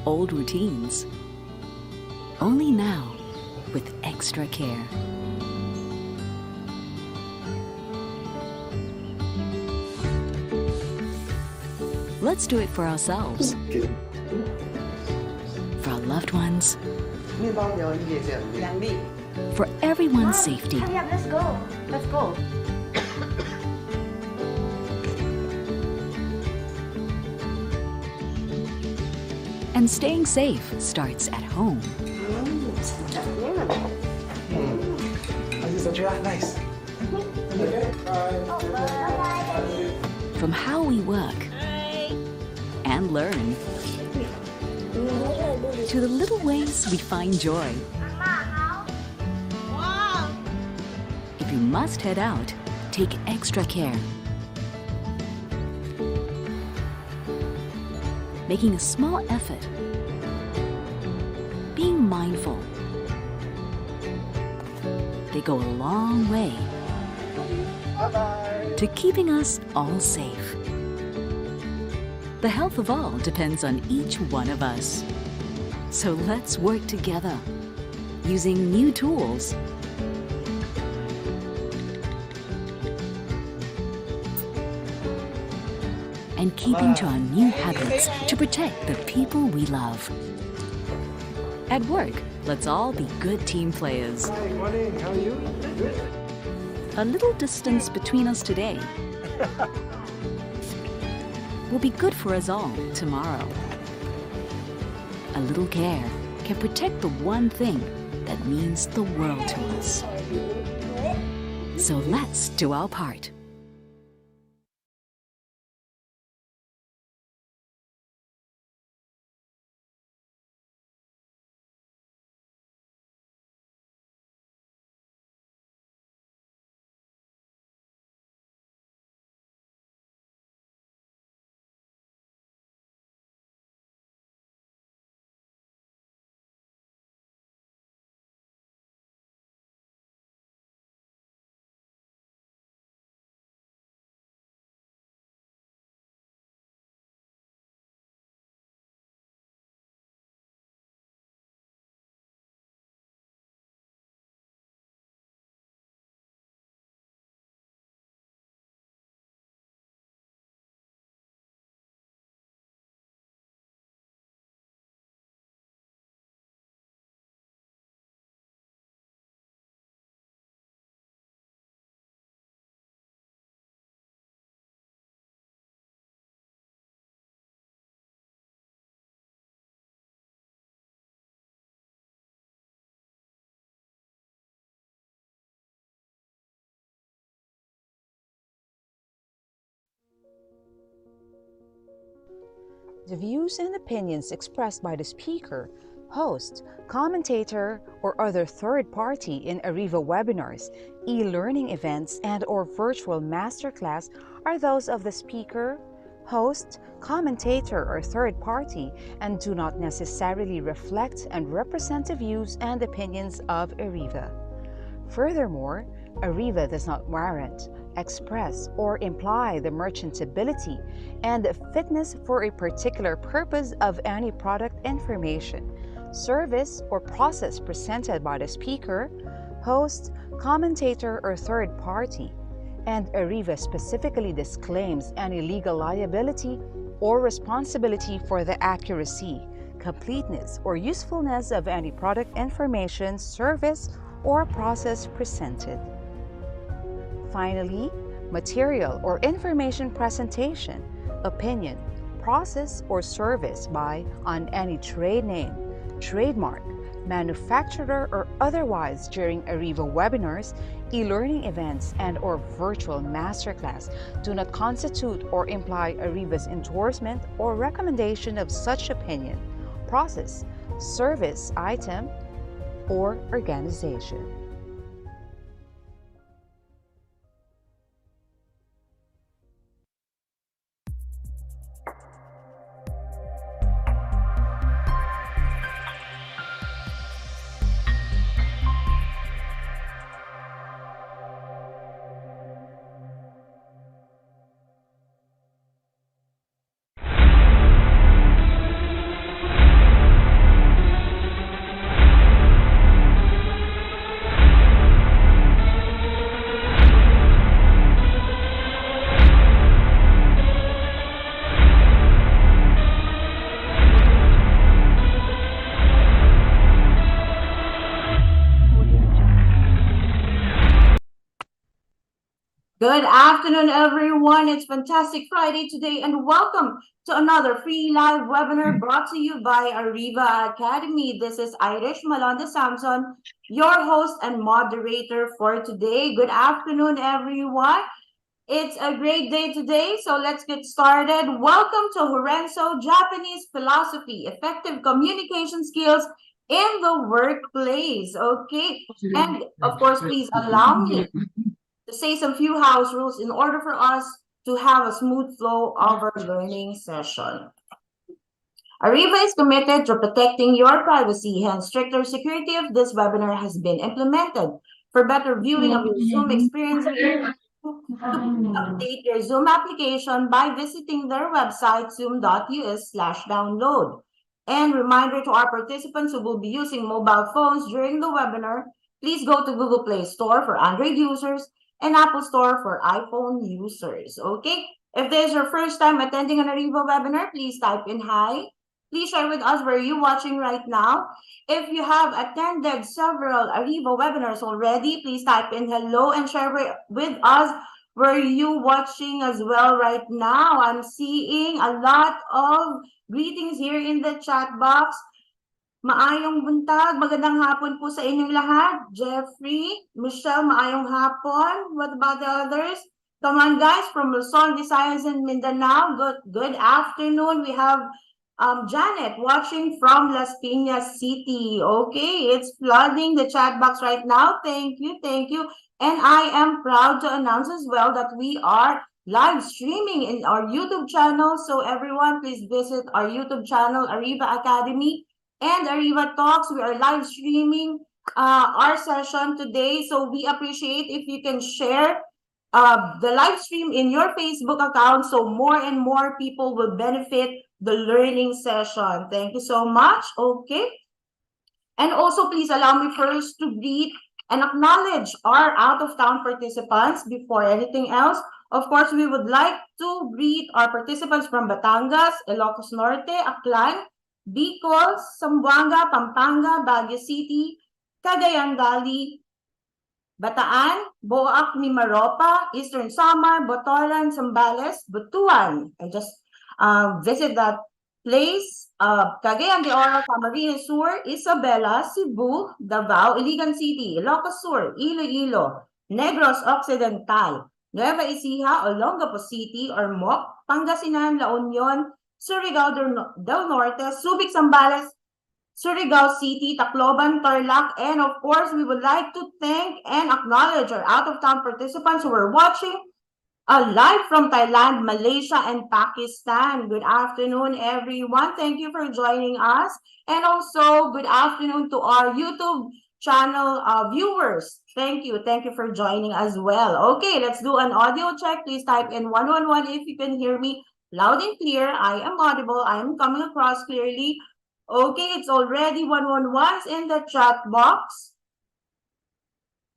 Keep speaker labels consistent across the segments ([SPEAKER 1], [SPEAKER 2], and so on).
[SPEAKER 1] old routines. Only now, with extra care. Let's do it for ourselves, for our loved ones, for everyone's safety.
[SPEAKER 2] Hurry up, let's go. Let's go.
[SPEAKER 1] And staying safe starts at home.
[SPEAKER 3] Nice.
[SPEAKER 1] From how we work and learn, to the little ways we find joy. If you must head out, take extra care. Making a small effort, being mindful, they go a long way to keeping us all safe. The health of all depends on each one of us. So let's work together, using new tools and keeping to our new habits to protect the people we love. At work, let's all be good team players.
[SPEAKER 3] Hi, morning. How are you? Good.
[SPEAKER 1] A little distance between us today will be good for us all tomorrow. A little care can protect the one thing that means the world to us. So let's do our part.
[SPEAKER 4] The views and opinions expressed by the speaker, host, commentator, or other third party in Ariva webinars, e-learning events, and/or virtual masterclass are those of the speaker, host, commentator, or third party and do not necessarily reflect and represent the views and opinions of Ariva. Furthermore, Ariva does not warrant, express, or imply the merchantability and fitness for a particular purpose of any product, information, service, or process presented by the speaker, host, commentator, or third party, and Ariva specifically disclaims any legal liability or responsibility for the accuracy, completeness, or usefulness of any product, information, service, or process presented. Finally, material or information presentation, opinion, process, or service by, on any trade name, trademark, manufacturer, or otherwise during Ariva webinars, e-learning events, and/or virtual masterclass do not constitute or imply Ariva's endorsement or recommendation of such opinion, process, service, item, or organization.
[SPEAKER 2] Good afternoon, everyone. It's Fantastic Friday today, and welcome to another free live webinar brought to you by Ariva Academy. This is Irish Malonda Samson, your host and moderator for today. Good afternoon, everyone. It's a great day today, so let's get started. Welcome to HoRenSo, Japanese philosophy, effective communication skills in the workplace. Okay, and of course, please allow me to say some few house rules in order for us to have a smooth flow of our learning session. Ariva is committed to protecting your privacy, hence stricter security of this webinar has been implemented. For better viewing of your Zoom experience, update your Zoom application by visiting their website, zoom.us/download. And reminder to our participants who will be using mobile phones during the webinar, please go to Google Play Store for Android users and Apple Store for iPhone users. Okay? If this is your first time attending an Ariva webinar, please type in hi. Please share with us where you're watching right now. If you have attended several Ariva webinars already, please type in hello and share with us where you watching as well right now. I'm seeing a lot of greetings here in the chat box. Maayong buntag, magandang hapon po sa inyong lahat. Jeffrey, Michelle, maayong hapon. What about the others? Come on, guys, from Luzon, Visayas, and Mindanao. Good afternoon. We have Janet watching from Las Piñas City. Okay, it's flooding the chat box right now. Thank you, thank you. And I am proud to announce as well that we are live streaming in our YouTube channel. So everyone, please visit our YouTube channel, Ariva Academy and Ariva Talks. We are live streaming our session today. So we appreciate if you can share the live stream in your Facebook account so more and more people will benefit the learning session. Thank you so much. Okay. And also, please allow me first to greet and acknowledge our out-of-town participants before anything else. Of course, we would like to greet our participants from Batangas, Ilocos Norte, Aklan, Bicol, Zamboanga, Pampanga, Baguio City, Cagayan Valley, Bataan, Boac, Mimaropa, Eastern Samar, Botolan, Zambales, Butuan. I just visit that place. Cagayan de Oro, Camarines Sur, Isabela, Cebu, Davao, Iligan City, Ilocos Sur, Iloilo, Negros Occidental, Nueva Ecija, Olongapo City, Ormoc, Pangasinan, La Union, Surigao del Norte, Subic, Zambales, Surigao City, Tacloban, Tarlac, and of course, we would like to thank and acknowledge our out-of-town participants who are watching live from Thailand, Malaysia, and Pakistan. Good afternoon, everyone. Thank you for joining us. And also, good afternoon to our YouTube channel viewers. Thank you. Thank you for joining as well. Okay, let's do an audio check. Please type in 111 if you can hear me loud and clear. I am audible. I am coming across clearly. Okay, it's already 111 in the chat box.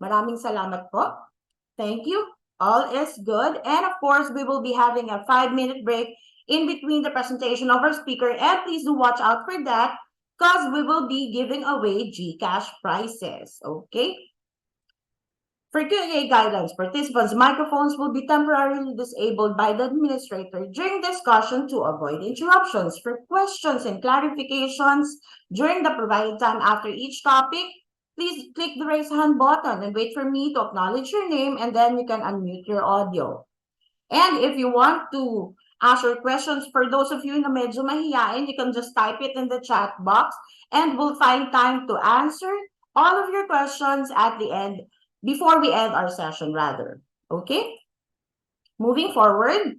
[SPEAKER 2] Maraming salamat po. Thank you. All is good. And of course, we will be having a 5-minute break in between the presentation of our speaker. And please do watch out for that because we will be giving away GCash prizes. Okay? For Q&A guidance, participants' microphones will be temporarily disabled by the administrator during discussion to avoid interruptions. For questions and clarifications during the provided time after each topic, please click the raise hand button and wait for me to acknowledge your name, and then you can unmute your audio. And if you want to ask your questions, for those of you na medyo mahihain, you can just type it in the chat box and we'll find time to answer all of your questions at the end, before we end our session rather. Okay? Moving forward,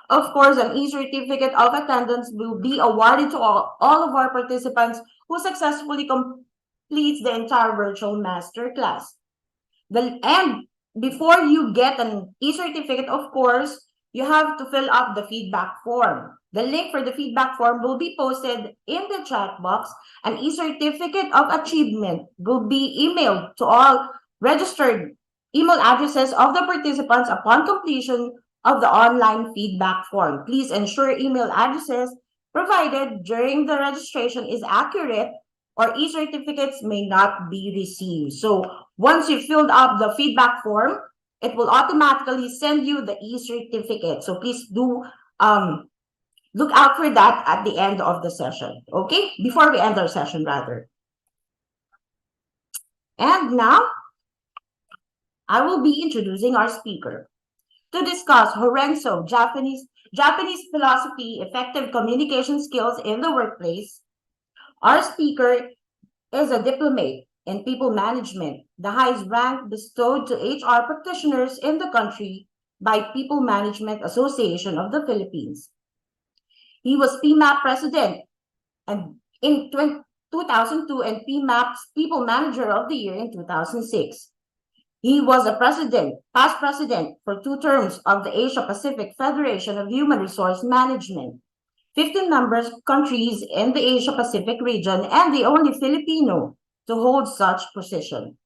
[SPEAKER 2] of course, an e-certificate of attendance will be awarded to all of our participants who successfully completes the entire virtual masterclass. And before you get an e-certificate, of course, you have to fill up the feedback form. The link for the feedback form will be posted in the chat box. An e-certificate of achievement will be emailed to all registered email addresses of the participants upon completion of the online feedback form. Please ensure email addresses provided during the registration is accurate or e-certificates may not be received. So once you filled up the feedback form, it will automatically send you the e-certificate. So please do look out for that at the end of the session, okay? Before we end our session, rather. And now, I will be introducing our speaker. To discuss HoRenSo, Japanese philosophy, effective communication skills in the workplace, our speaker is a diplomate in people management, the highest rank bestowed to HR practitioners in the country by People Management Association of the Philippines. He was PMAP president and in 2002 and PMAP's People Manager of the Year in 2006. He was a past president for 2 terms of the Asia Pacific Federation of Human Resource Management, 15 member countries in the Asia Pacific region, and the only Filipino to hold such position.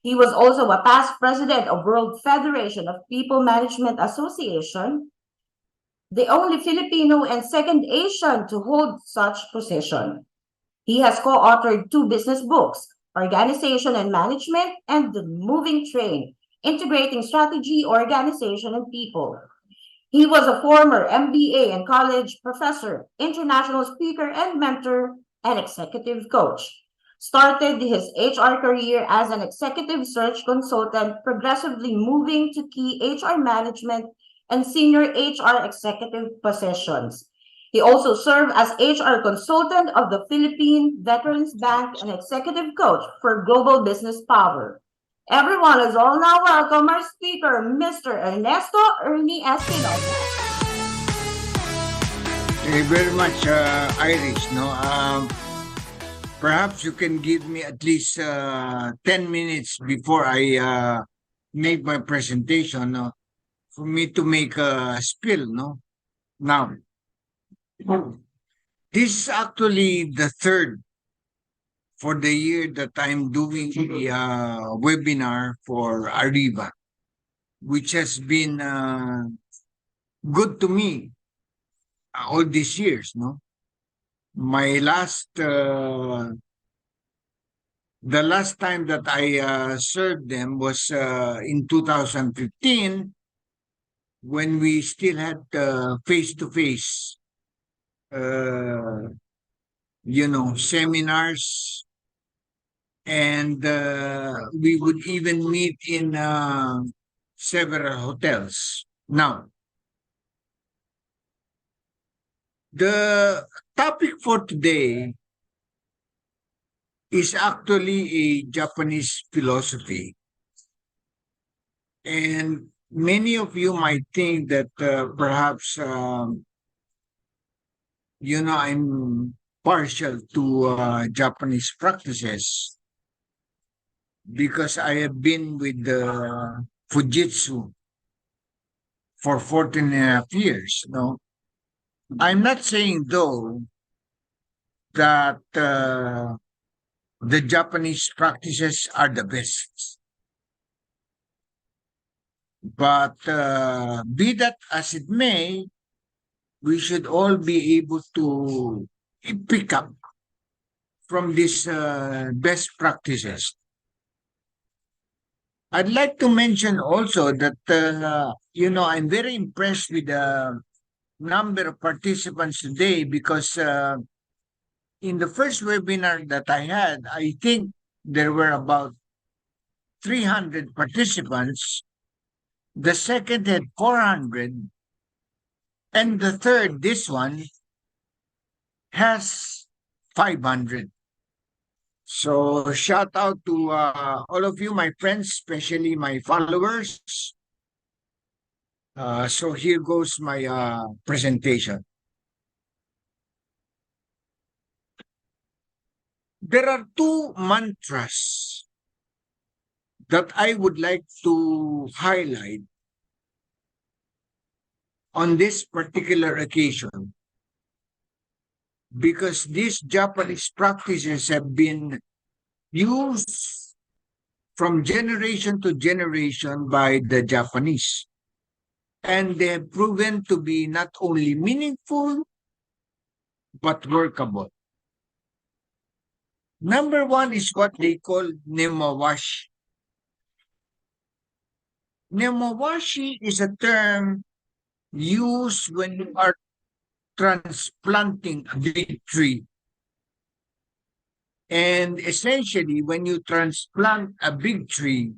[SPEAKER 2] He was also a past president of World Federation of People Management Association, the only Filipino and second Asian to hold such position. He has co-authored 2 business books, Organization and Management, and The Moving Train, Integrating Strategy, Organization, and People. He was a former MBA and college professor, international speaker and mentor, and executive coach. Started his HR career as an executive search consultant, progressively moving to key HR management and senior HR executive positions. He also served as HR consultant of the Philippine Veterans Bank and executive coach for Global Business Power. Everyone is all now welcome our speaker, Mr. Ernesto Espinosa.
[SPEAKER 5] Thank you very much, Irish. No, perhaps you can give me at least 10 minutes before I make my presentation, for me to make a spill. No, now. This is actually the 3rd for the year that I'm doing the webinar for Ariva, which has been good to me all these years. No, my the last time that I served them was in 2015, when we still had face-to-face seminars, and we would even meet in several hotels. Now, the topic for today is actually a Japanese philosophy, and many of you might think that perhaps I'm partial to Japanese practices because I have been with the Fujitsu for 14.5 years. No, I'm not saying though that the Japanese practices are the best, but be that as it may, we should all be able to pick up from these best practices. I'd like to mention also that, I'm very impressed with the number of participants today because in the first webinar that I had, I think there were about 300 participants. The second had 400. And the third, this one, has 500. So shout out to all of you, my friends, especially my followers. So here goes my presentation. There are 2 mantras that I would like to highlight on this particular occasion, because these Japanese practices have been used from generation to generation by the Japanese, and they have proven to be not only meaningful but workable. Number 1 is what they call nemawashi. Nemowashi is a term used when you are transplanting a big tree. And essentially, when you transplant a big tree,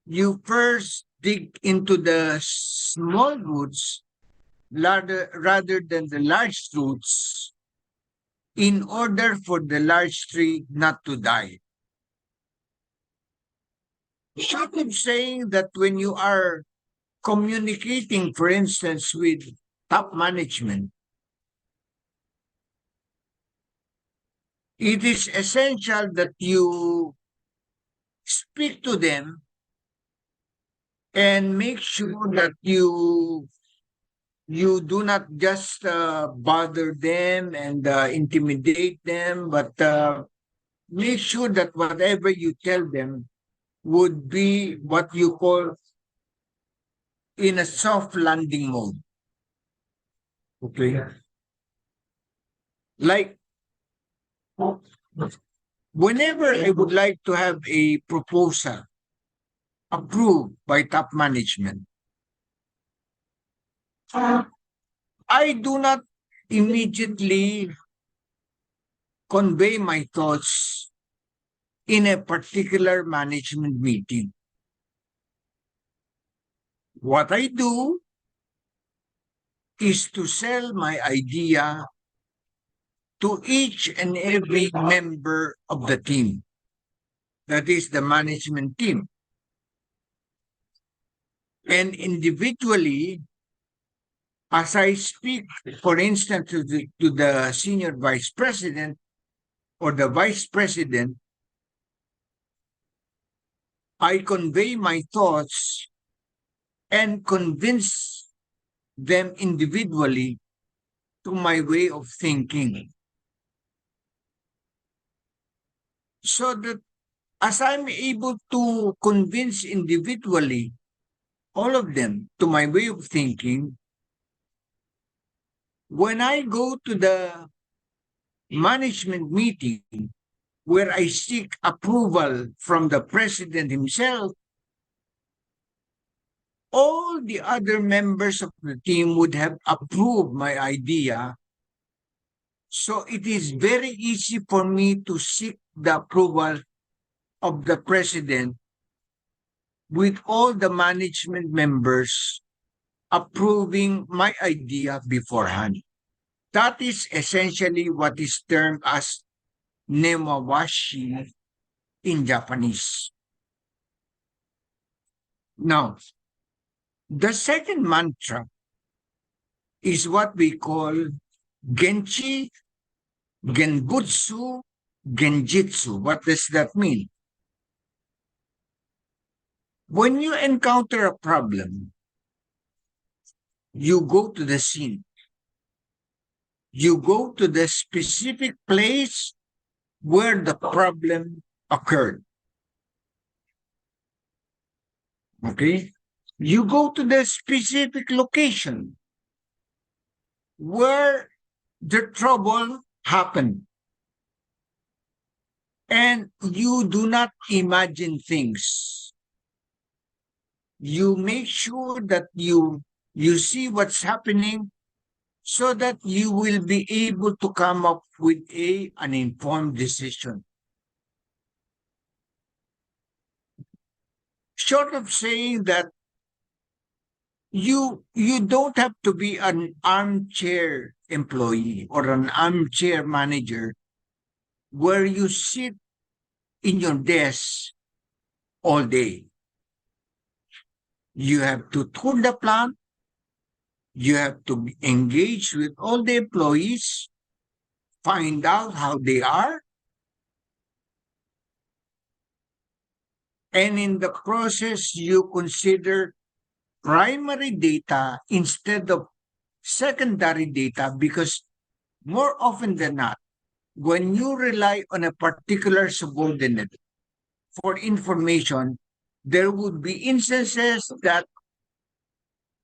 [SPEAKER 5] you first dig into the small roots rather than the large roots in order for the large tree not to die. Short of saying that when you are communicating, for instance, with top management, it is essential that you speak to them and make sure that you do not just bother them and intimidate them, but make sure that whatever you tell them would be what you call in a soft landing mode. Okay. Like whenever I would like to have a proposal approved by top management, I do not immediately convey my thoughts in a particular management meeting. What I do is to sell my idea to each and every member of the team. That is the management team. And individually, as I speak, for instance, to the senior vice president or the vice president, I convey my thoughts and convince them individually to my way of thinking. So that as I'm able to convince individually all of them to my way of thinking, when I go to the management meeting where I seek approval from the president himself, all the other members of the team would have approved my idea. So it is very easy for me to seek the approval of the president with all the management members approving my idea beforehand. That is essentially what is termed as nemawashi in Japanese. Now, the second mantra is what we call Genchi, Genbutsu, Genjitsu. What does that mean? When you encounter a problem, you go to the scene. You go to the specific place where the problem occurred. Okay? You go to the specific location where the trouble happened. And you do not imagine things. You make sure that you see what's happening so that you will be able to come up with an informed decision. Short of saying that you don't have to be an armchair employee or an armchair manager where you sit in your desk all day. You have to tour the plant. You have to engage with all the employees, find out how they are, and in the process, you consider primary data instead of secondary data, because more often than not, when you rely on a particular subordinate for information, there would be instances that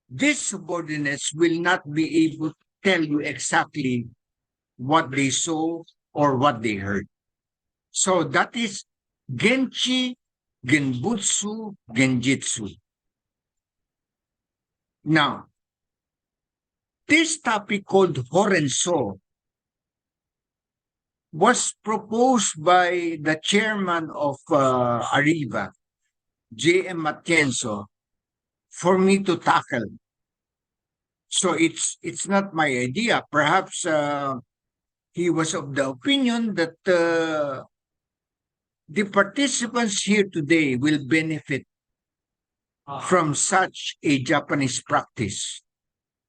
[SPEAKER 5] these subordinates will not be able to tell you exactly what they saw or what they heard. So that is Genchi, genbutsu, genjitsu. Now, this topic called HoRenSo was proposed by the chairman of Ariva, J.M. Matienzo, for me to tackle. So it's not my idea. Perhaps he was of the opinion that the participants here today will benefit from such a Japanese practice.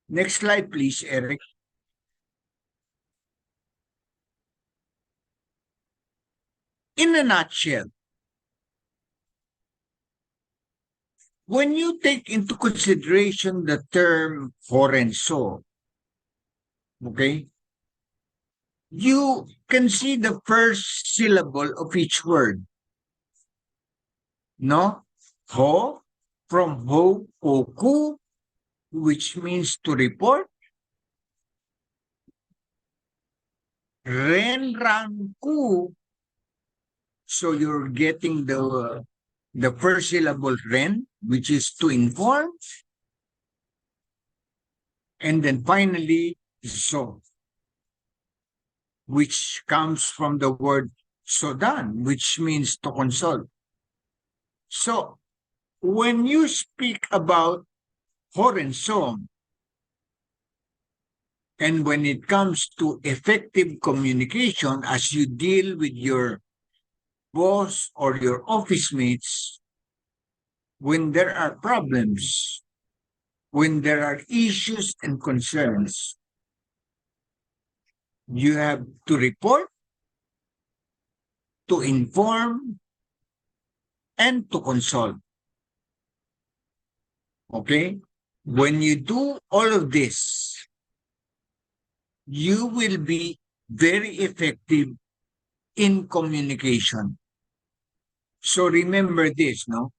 [SPEAKER 5] Next slide, please, Eric. In a nutshell, when you take into consideration the term HoRenSo, okay, you can see the first syllable of each word. No? Ho, from ho, oku, which means to report. Ren, ran, ku. So you're getting the first syllable ren, which is to inform. And then finally, so, which comes from the word sodan, which means to consult. So, when you speak about HoRenSo, and when it comes to effective communication as you deal with your boss or your office mates, when there are problems, when there are issues and concerns, you have to report, to inform, and to consult. Okay? When you do all of this, you will be very effective in communication. So remember this, no?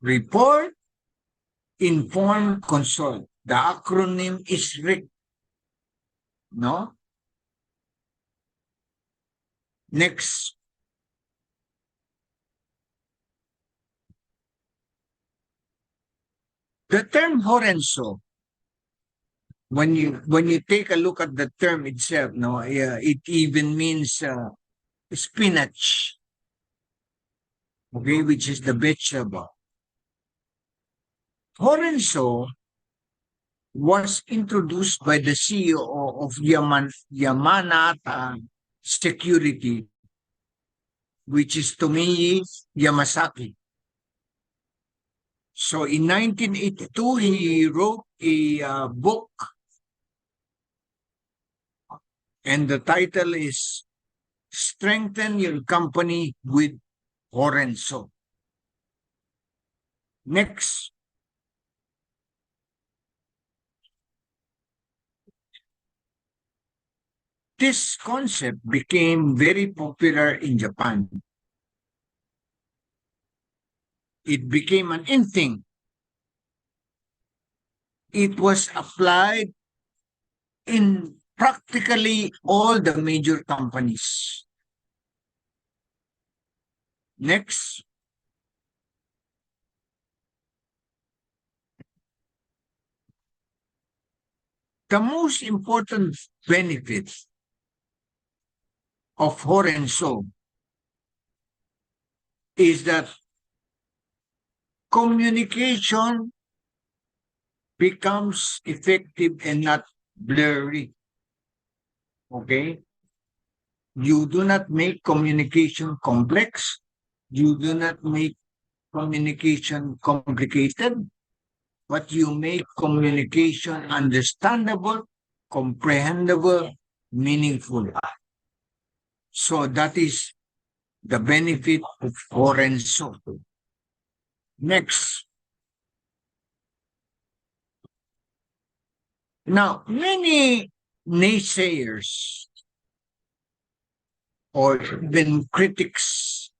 [SPEAKER 5] Report, inform, consult. The acronym is RIC. No? Next. The term HoRenSo, when you take a look at the term itself, no, it even means spinach, okay, which is the vegetable. HoRenSo was introduced by the CEO of Yamanata Security, which is Tomiyi Yamasaki. So in 1982, he wrote a book, and the title is Strengthen Your Company with HoRenSo. Next. This concept became very popular in Japan. It became an in thing. It was applied in practically all the major companies. Next. The most important benefit of HoRenSo is that communication becomes effective and not blurry. Okay? You do not make communication complex. You do not make communication complicated, but you make communication understandable, comprehensible, meaningful. So that is the benefit of HoRenSo. Next. Now, many naysayers or even critics,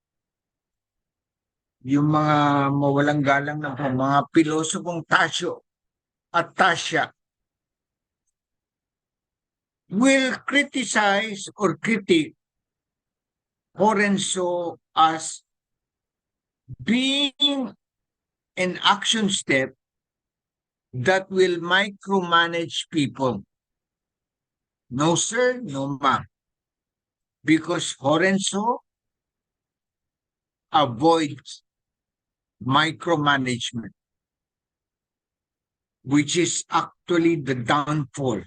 [SPEAKER 5] yung mga mawalang galang na mga pilosopong Tasyo at Tasya, will criticize or critique HoRenSo as being an action step that will micromanage people. No, sir, no, ma'am. Because HoRenSo avoids micromanagement, which is actually the downfall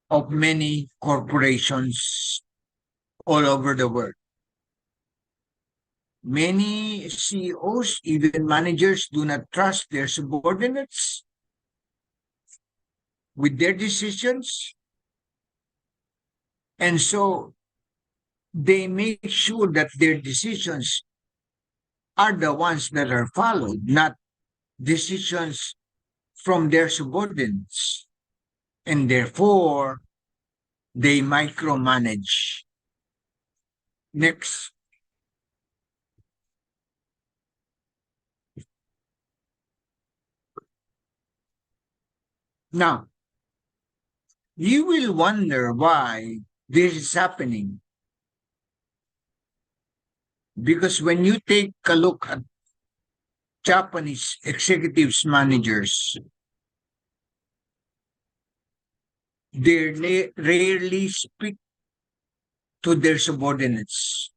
[SPEAKER 5] of many corporations all over the world. Many CEOs, even managers, do not trust their subordinates with their decisions. And so they make sure that their decisions are the ones that are followed, not decisions from their subordinates. And therefore, they micromanage. Next. Now, you will wonder why this is happening. Because when you take a look at Japanese executives managers, they rarely speak to their subordinates,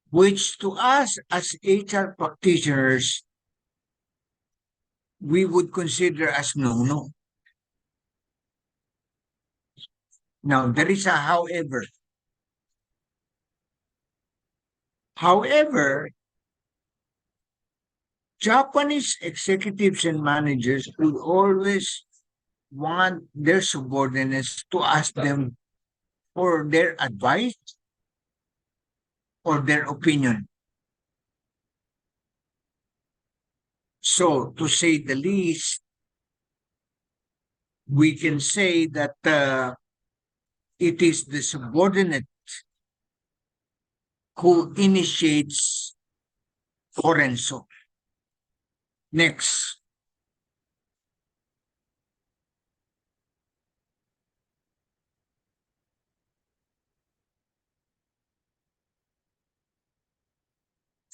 [SPEAKER 5] which to us as HR practitioners, we would consider as no-no. Now, there is a however. However, Japanese executives and managers will always want their subordinates to ask them for their advice or their opinion. So, to say the least, we can say that it is the subordinate who initiates HoRenSo. Next.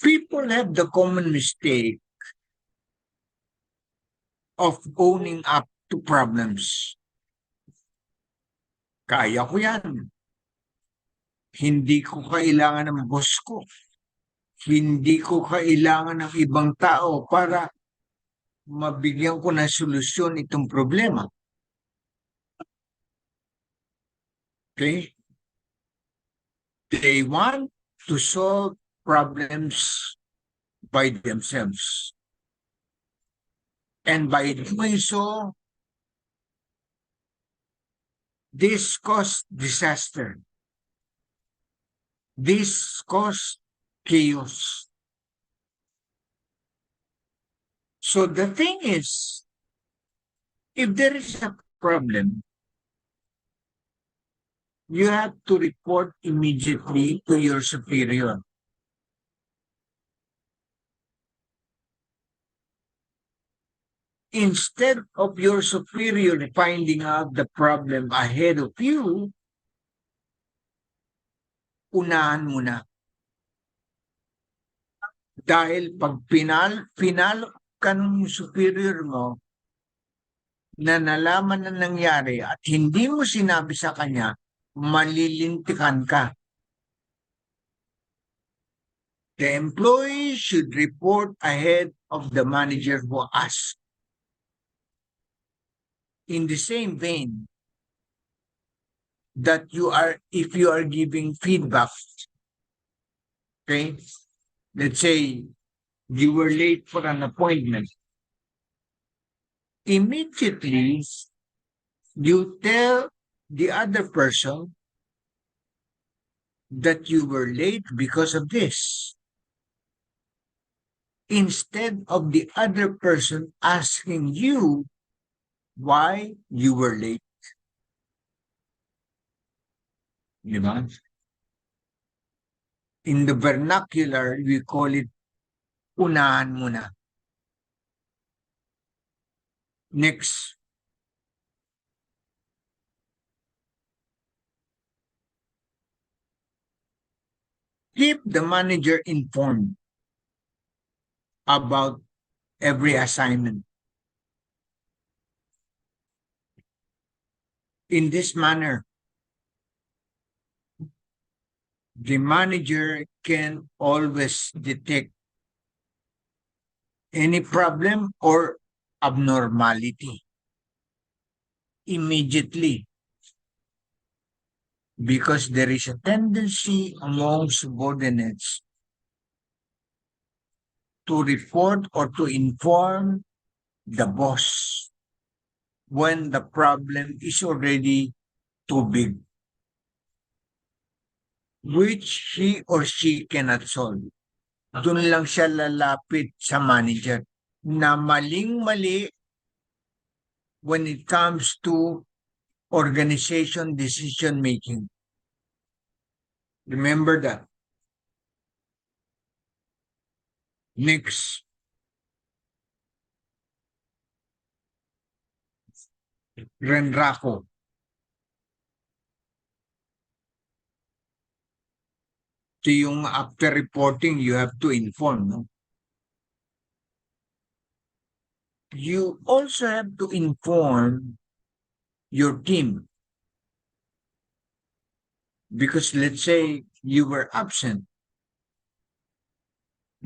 [SPEAKER 5] People have the common mistake of owning up to problems. Kaya ko yan. Hindi ko kailangan ng boss ko. Hindi ko kailangan ng ibang tao para mabigyan ko ng solusyon itong problema. Okay? They want to solve problems by themselves. And by doing so, this caused disaster. This caused chaos. So the thing is, if there is a problem, you have to report immediately to your superior. Instead of your superior finding out the problem ahead of you, unahan mo na. Dahil pag pinalo ka ng superior mo na nalaman na nangyari at hindi mo sinabi sa kanya, malilintikan ka. The employee should report ahead of the manager who asked. In the same vein, that if you are giving feedback, okay, let's say you were late for an appointment, immediately you tell the other person that you were late because of this, instead of the other person asking you why you were late. Diba? In the vernacular, we call it unahan mo na. Next. Keep the manager informed about every assignment. In this manner, the manager can always detect any problem or abnormality immediately, because there is a tendency among subordinates to report or to inform the boss when the problem is already too big, which he or she cannot solve. Doon lang siya lalapit sa manager na maling-mali when it comes to organization decision making. Remember that. Next. Renraco. Ito yung after reporting, you have to inform. No? You also have to inform your team. Because let's say you were absent.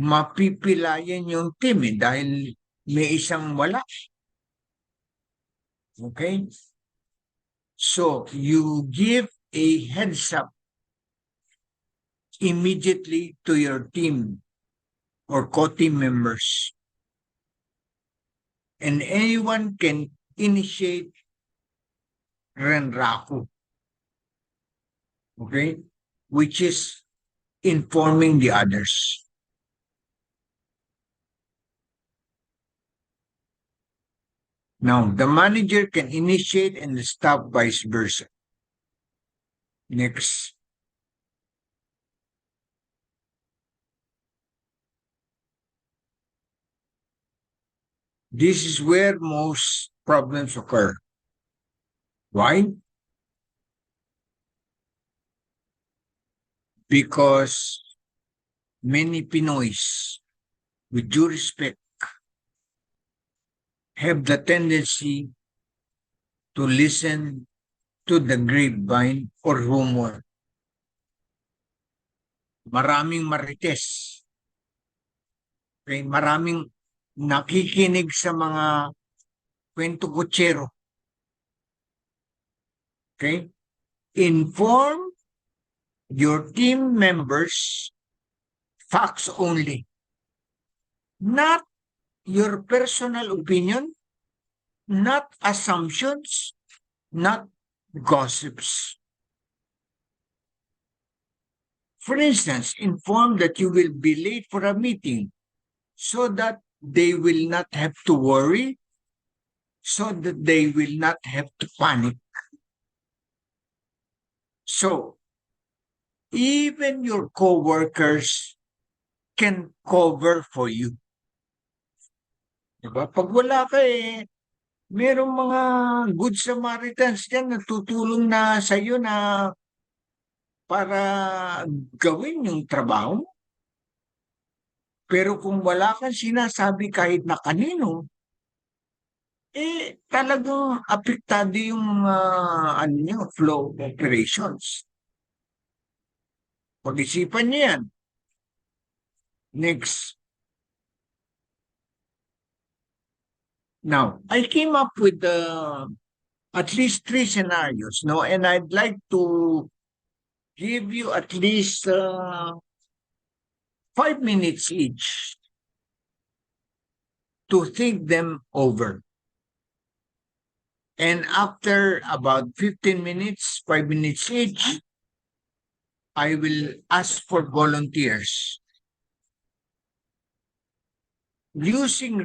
[SPEAKER 5] Mapipilayan yung team dahil may isang wala. Okay? So, you give a heads up immediately to your team or co-team members. And anyone can initiate renraku. Okay? Which is informing the others. Now, the manager can initiate and the staff vice versa. Next. This is where most problems occur. Why? Because many Pinoys, with due respect, have the tendency to listen to the grapevine or rumor. Maraming marites. Okay? Maraming nakikinig sa mga kwento kutsero. Okay? Inform your team members facts only. Not your personal opinion, not assumptions, not gossips. For instance, inform that you will be late for a meeting so that they will not have to worry, so that they will not have to panic. So, even your co-workers can cover for you. Diba? Pag wala ka merong mga good Samaritans dyan na tutulong na sa iyo na para gawin yung trabaho. Pero kung wala kang sinasabi kahit na kanino, talagang apektado yung flow of operations. Pag-isipan niyo yan. Next. Now, I came up with at least 3 scenarios, no? And I'd like to give you at least 5 minutes each to think them over. And after about 15 minutes, 5 minutes each, I will ask for volunteers. Using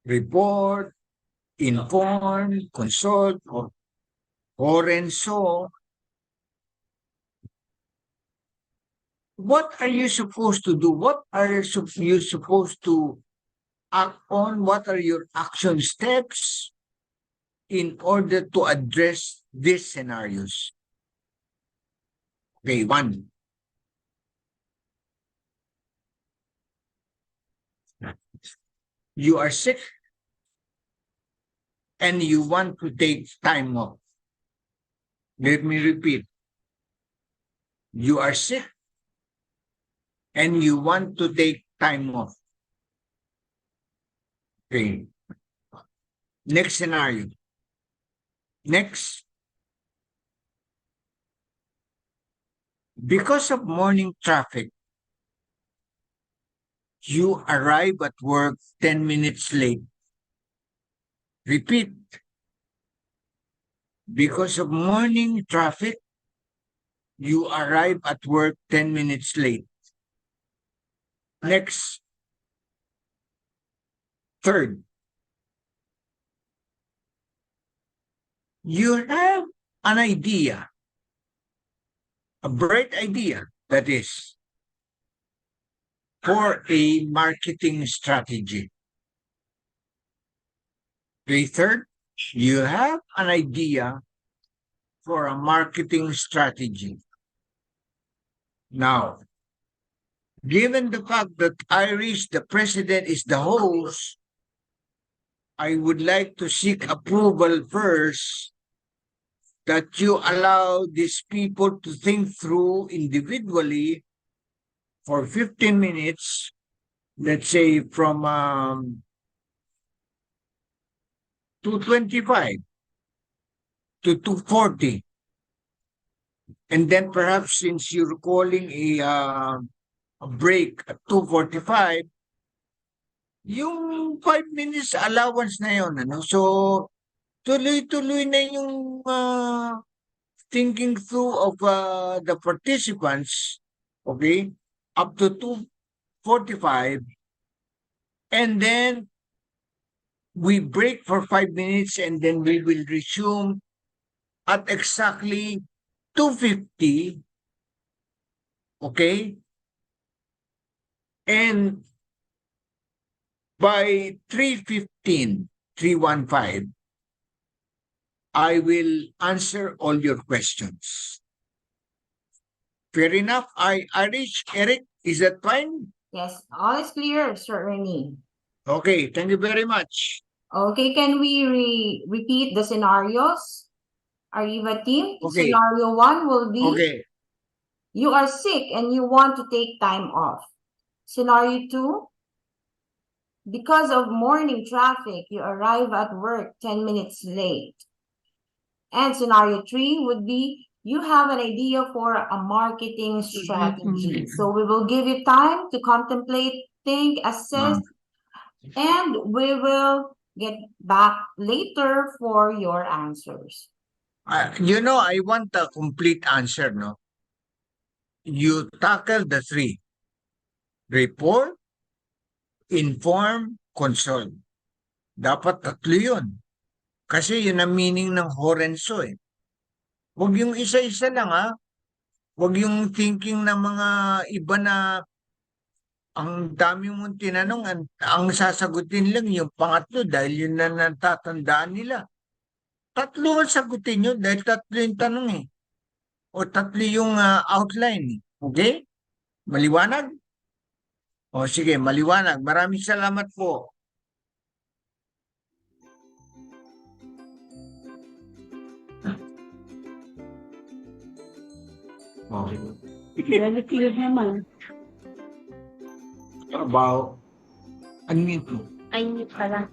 [SPEAKER 5] report, inform, consult, or HoRenSo. What are you supposed to do? What are you supposed to act on? What are your action steps in order to address these scenarios? Okay, 1. You are sick and you want to take time off. Let me repeat. You are sick and you want to take time off. Okay. Next scenario. Next. Because of morning traffic, you arrive at work 10 minutes late. Repeat. Because of morning traffic, you arrive at work 10 minutes late. Next. Third. You have an idea, a bright idea, that is, for a marketing strategy. The third, you have an idea for a marketing strategy. Now, given the fact that Irish, the president, is the host, I would like to seek approval first that you allow these people to think through individually for 15 minutes, let's say from 225 to 240. And then perhaps since you're calling a break at 2:45, yung 5 minutes allowance na yun, ano? So, tuloy-tuloy na yung thinking through of the participants, okay, up to 2:45, and then we break for 5 minutes and then we will resume at exactly 2:50, okay? And by 3:15, 3:15, I will answer all your questions. Fair enough. Irish, Eric, is that fine?
[SPEAKER 2] Yes, all is clear, Sir Ernie.
[SPEAKER 5] Okay, thank you very much.
[SPEAKER 2] Okay, can we repeat the scenarios? Ariva team,
[SPEAKER 5] Okay.
[SPEAKER 2] scenario 1 will be
[SPEAKER 5] Okay.
[SPEAKER 2] you are sick and you want to take time off. Scenario 2, because of morning traffic, you arrive at work 10 minutes late. And scenario 3 would be you have an idea for a marketing strategy. So we will give you time to contemplate, think, assess, and we will get back later for your answers.
[SPEAKER 5] I want a complete answer, no? You tackle the three. Report, inform, consult. Dapat tatlo yun. Kasi yun ang meaning ng HoRenSo eh. Huwag yung isa-isa lang ha. Huwag yung thinking ng mga iba na ang dami mong tinanong, ang sasagutin lang yung pangatlo dahil yun na natatandaan nila. Tatlo ang sagutin nyo dahil tatlo yung tanong eh. O tatlo yung outline. Okay? Maliwanag? O sige, maliwanag. Maraming salamat po. Okay.
[SPEAKER 6] Very clear naman.
[SPEAKER 5] About, ano ito?
[SPEAKER 6] Ay, hindi pala.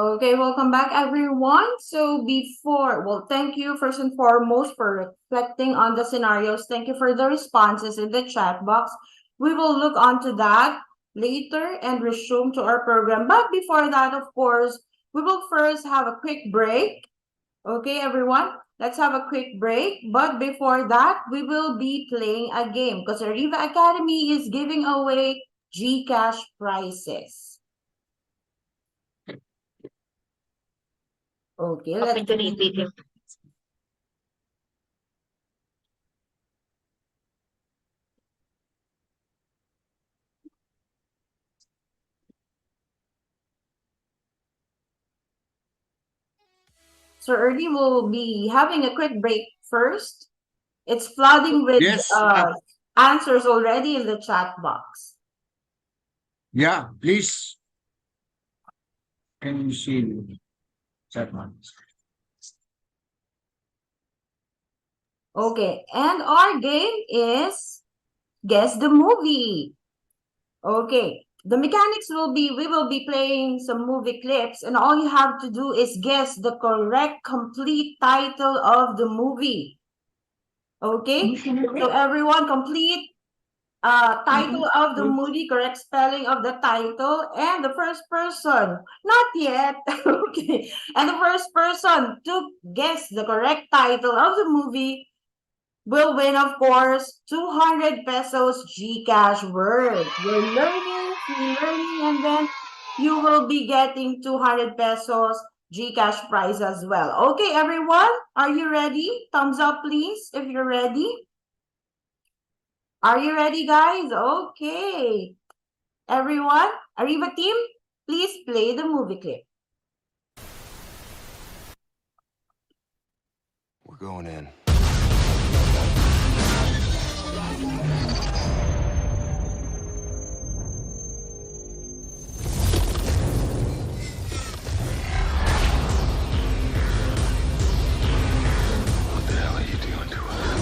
[SPEAKER 2] Okay, welcome back, everyone. So thank you first and foremost for reflecting on the scenarios. Thank you for the responses in the chat box. We will look onto that later and resume to our program. But before that, of course, we will first have a quick break. Okay, everyone, let's have a quick break. But before that, we will be playing a game because Ariva Academy is giving away GCash prizes. Okay, let's repeat it. So early will be having a quick break first. It's flooding with answers already in the chat box.
[SPEAKER 5] Yeah, please. Can you see the chat box?
[SPEAKER 2] Okay, and our game is Guess the Movie. Okay, the mechanics will be, we will be playing some movie clips and all you have to do is guess the correct complete title of the movie. Okay, so everyone complete title of the movie, correct spelling of the title, and the first person, not yet, okay, and the first person to guess the correct title of the movie will win, of course, 200 pesos GCash word. You're learning, free learning, and then you will be getting 200 pesos GCash prize as well. Okay, everyone, are you ready? Thumbs up, please, if you're ready. Are you ready, guys? Okay. Everyone, Ariva team, please play the movie clip.
[SPEAKER 3] We're going in. What the hell are you doing to us?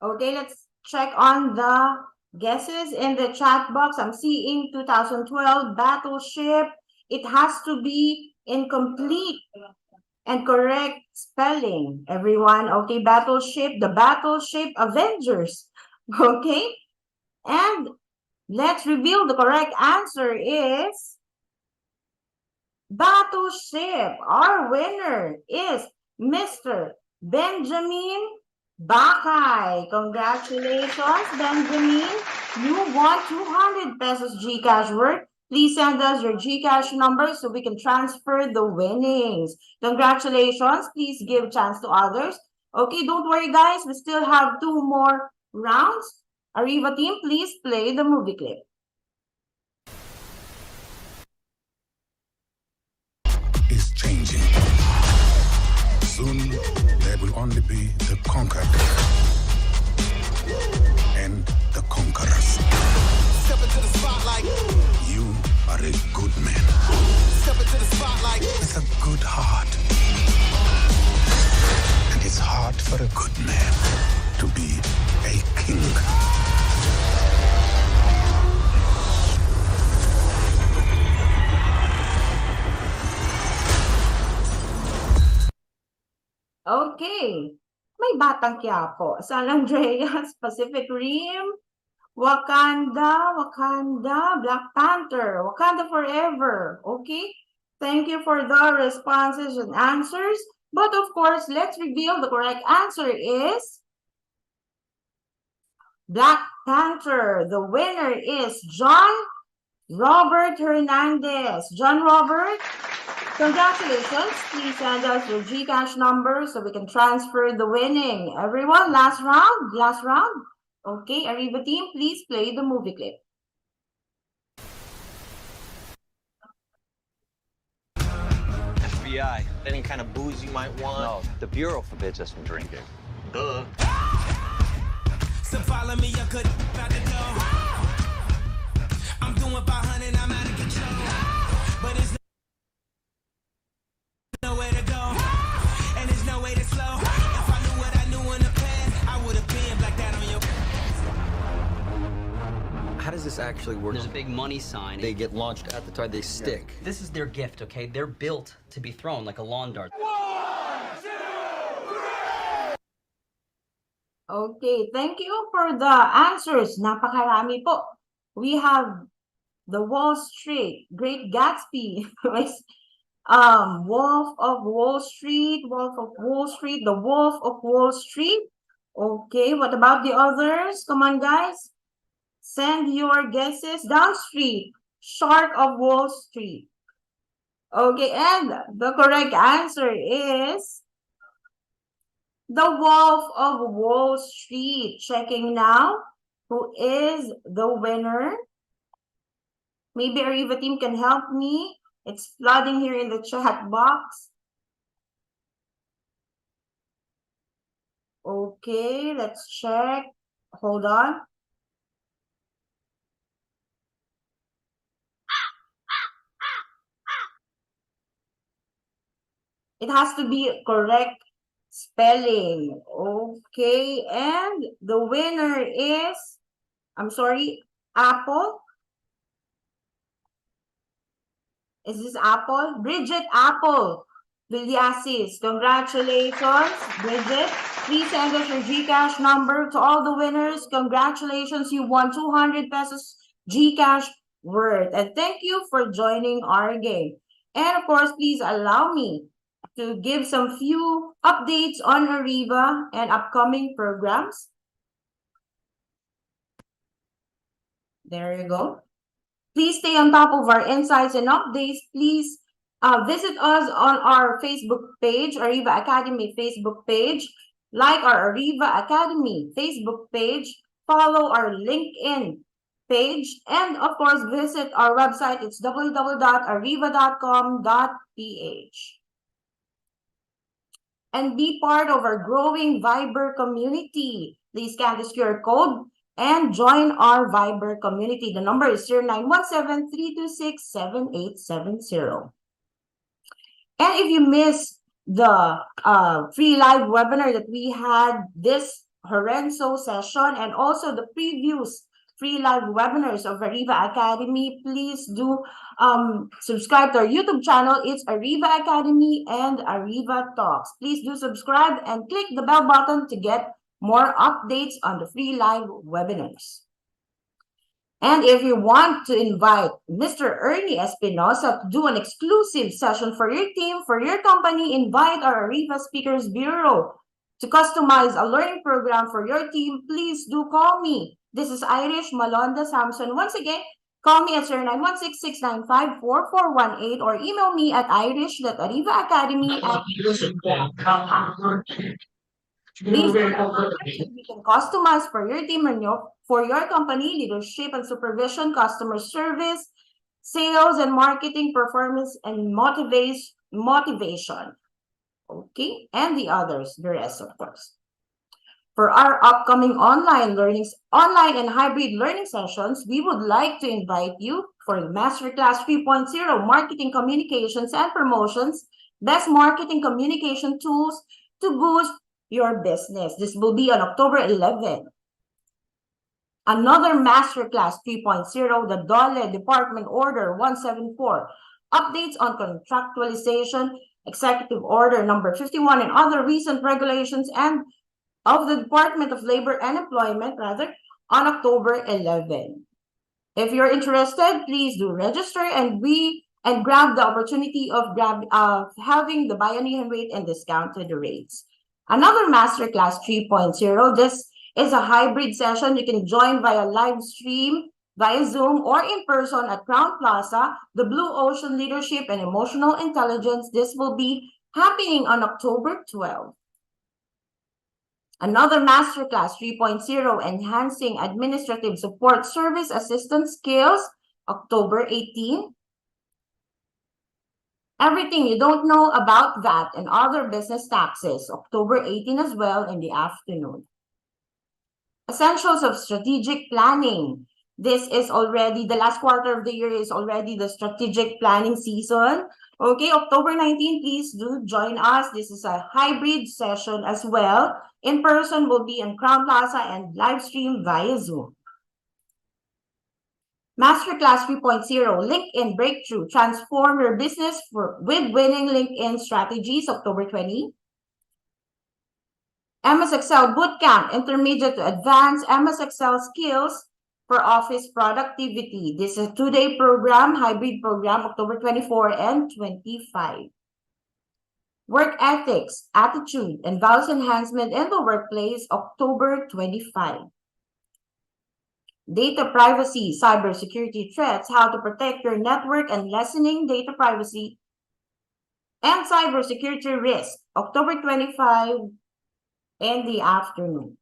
[SPEAKER 2] Okay, let's check on the guesses in the chat box. I'm seeing 2012 Battleship. It has to be incomplete and correct spelling, everyone. Okay, Battleship, the Battleship Avengers. Okay, and let's reveal the correct answer is Battleship. Our winner is Mr. Benjamin Bakay. Congratulations, Benjamin. You won 200 pesos GCash worth. Please send us your GCash number so we can transfer the winnings. Congratulations. Please give chance to others. Okay, don't worry, guys. We still have 2 more rounds. Ariva team, please play the movie clip.
[SPEAKER 7] Is changing. Soon, there will only be the conquered and the conquerors.
[SPEAKER 8] Step into the spotlight.
[SPEAKER 7] You are a good man
[SPEAKER 8] Step into the spotlight.
[SPEAKER 7] with a good heart. And it's hard for a good man to be a king.
[SPEAKER 2] Okay. May Batang Quiapo, San Andreas, Pacific Rim, Wakanda, Black Panther, Wakanda Forever. Okay. Thank you for the responses and answers. But of course, let's reveal the correct answer is Black Panther. The winner is John Robert Hernandez. John Robert, congratulations. Please send us your GCash number so we can transfer the winning. Everyone, last round. Okay, Ariva team, please play the movie clip.
[SPEAKER 9] FBI. Any kind of booze you might want?
[SPEAKER 10] No, the Bureau forbids us from drinking.
[SPEAKER 9] Duh.
[SPEAKER 8] So follow me, you could out the door. I'm doing 500, I'm out of control. But it's nowhere to go. And there's no way to slow. If I knew what I knew in the past,
[SPEAKER 11] How does this actually work?
[SPEAKER 12] There's a big money sign.
[SPEAKER 11] They get launched at the time they stick.
[SPEAKER 12] This is their gift, okay? They're built to be thrown like a lawn dart.
[SPEAKER 2] Okay, thank you for the answers. Napakarami po. We have the Wall Street, Great Gatsby, Wolf of Wall Street, Wolf of Wall Street, the Wolf of Wall Street. Okay, what about the others? Come on, guys. Send your guesses. Down Street, Shark of Wall Street. Okay, and the correct answer is the Wolf of Wall Street. Checking now. Who is the winner? Maybe Ariva team can help me. It's flooding here in the chat box. Okay, let's check. Hold on. It has to be correct spelling. Okay, and the winner is, I'm sorry, Apple. Is this Apple? Bridget Apple Villasius. Congratulations, Bridget. Please send us your GCash number to all the winners. Congratulations, you won 200 pesos GCash worth. And thank you for joining our game. And of course, please allow me to give some few updates on Ariva and upcoming programs. There you go. Please stay on top of our insights and updates. Please visit us on our Facebook page, Ariva Academy Facebook page. Like our Ariva Academy Facebook page. Follow our LinkedIn page. And of course, visit our website. It's www.ariva.com.ph. And be part of our growing Viber community. Please scan this QR code and join our Viber community. The number is 0917-326-7870. And if you missed the free live webinar that we had, this HoRenSo session, and also the previous free live webinars of Ariva Academy, please do subscribe to our YouTube channel. It's Ariva Academy and Ariva Talks. Please do subscribe and click the bell button to get more updates on the free live webinars. And if you want to invite Mr. Ernie Espinosa to do an exclusive session for your team, for your company, invite our Ariva Speakers Bureau to customize a learning program for your team, please do call me. This is Irish Malonda Samson. Once again, call me at 0916-695-4418 or email me at irish.arivaacademy@. Please, we can customize for your team and for your company, leadership and supervision, customer service, sales and marketing, performance and motivation. Okay, and the others, the rest, of course. For our upcoming online and hybrid learning sessions, we would like to invite you for the Masterclass 3.0 Marketing Communications and Promotions, Best Marketing Communication Tools to Boost your business. This will be on October 11. Another Masterclass 3.0, the DOLE Department Order 174, updates on contractualization, Executive Order number 51, and other recent regulations and of the Department of Labor and Employment, on October 11. If you're interested, please do register and grab the opportunity of having the biennial rate and discounted rates. Another Masterclass 3.0, this is a hybrid session. You can join via live stream, via Zoom, or in person at Crown Plaza, the Blue Ocean Leadership and Emotional Intelligence. This will be happening on October 12. Another Masterclass 3.0, Enhancing Administrative Support Service Assistance Skills, October 18. Everything you don't know about that and other business taxes, October 18 as well in the afternoon. Essentials of Strategic Planning. This is already, the last quarter of the year is already the strategic planning season. Okay, October 19, please do join us. This is a hybrid session as well. In person will be in Crown Plaza and live stream via Zoom. Masterclass 3.0, LinkedIn Breakthrough, Transform Your Business with Winning LinkedIn Strategies, October 20. MS Excel Bootcamp, Intermediate to Advanced MS Excel Skills for Office Productivity. This is a 2-day program, hybrid program, October 24 and 25. Work Ethics, Attitude, and Values Enhancement in the Workplace, October 25. Data Privacy, Cybersecurity Threats, How to Protect Your Network and Lessening Data Privacy and Cybersecurity Risk, October 25 in the afternoon.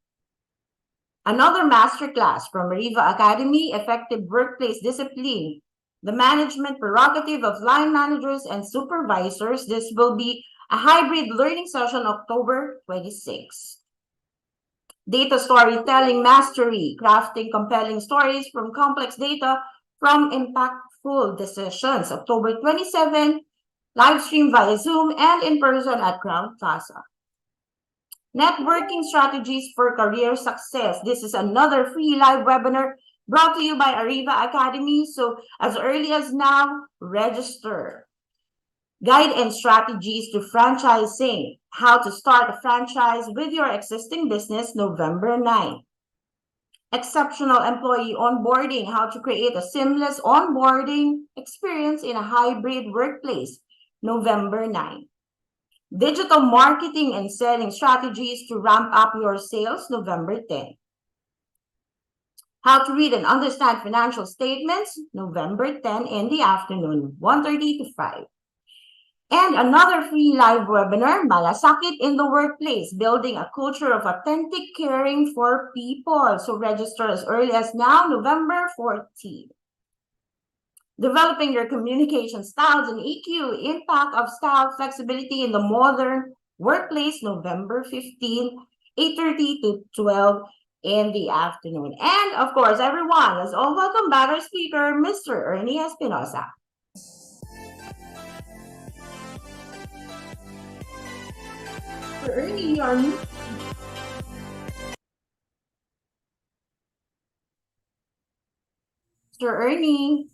[SPEAKER 2] Another masterclass from Ariva Academy, Effective Workplace Discipline, the management prerogative of line managers and supervisors. This will be a hybrid learning session, October 26. Data Storytelling Mastery, Crafting Compelling Stories from Complex Data from Impactful Decisions, October 27, live stream via Zoom and in person at Crown Plaza. Networking Strategies for Career Success. This is another free live webinar brought to you by Ariva Academy. So as early as now, register. Guide and Strategies to Franchising. How to start a franchise with your existing business, November 9. Exceptional Employee Onboarding. How to create a seamless onboarding experience in a hybrid workplace, November 9. Digital Marketing and Selling Strategies to Ramp Up Your Sales, November 10. How to Read and Understand Financial Statements, November 10 in the afternoon, 1:30 to 5. And another free live webinar, Malasakit in the Workplace, Building a Culture of Authentic Caring for People. So register as early as now, November 14. Developing Your Communication Styles and EQ, Impact of Style Flexibility in the Modern Workplace, November 15, 8:30 to 12 in the afternoon. And of course, everyone, let's all welcome back our speaker, Mr. Ernie Espinosa. Mr. Ernie, you are muted. Mr. Ernie,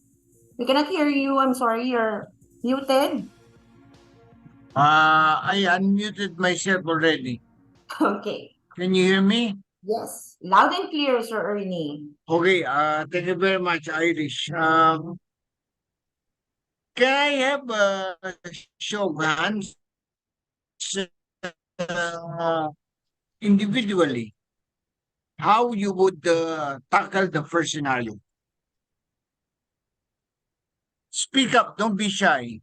[SPEAKER 2] we cannot hear you. I'm sorry, you're muted.
[SPEAKER 5] I unmuted myself already.
[SPEAKER 2] Okay.
[SPEAKER 5] Can you hear me?
[SPEAKER 2] Yes, loud and clear, Sir Ernie.
[SPEAKER 5] Okay, thank you very much, Irish. Can I have a show of hands individually? How you would tackle the first scenario? Speak up, don't be shy.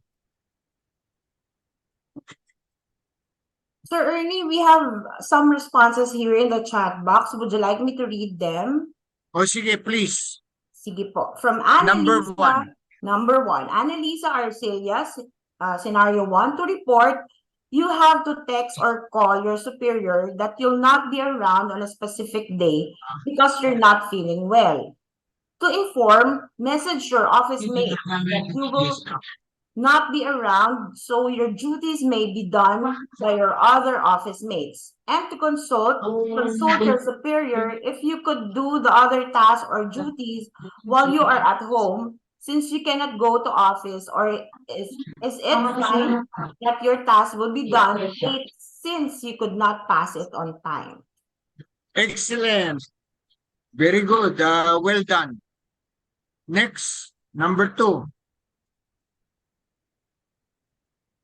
[SPEAKER 2] Sir Ernie, we have some responses here in the chat box. Would you like me to read them?
[SPEAKER 5] O sige, please.
[SPEAKER 2] Sige po. From Annalisa.
[SPEAKER 5] Number
[SPEAKER 2] 1. Annalisa Arcelias, scenario 1, to report, you have to text or call your superior that you'll not be around on a specific day because you're not feeling well. To inform, message your office mate that you will not be around, so your duties may be done by your other office mates. And to consult your superior if you could do the other tasks or duties while you are at home, since you cannot go to office, or is it fine that your task will be done late since you could not pass it on time?
[SPEAKER 5] Excellent. Very good. Well done. Next, number 2.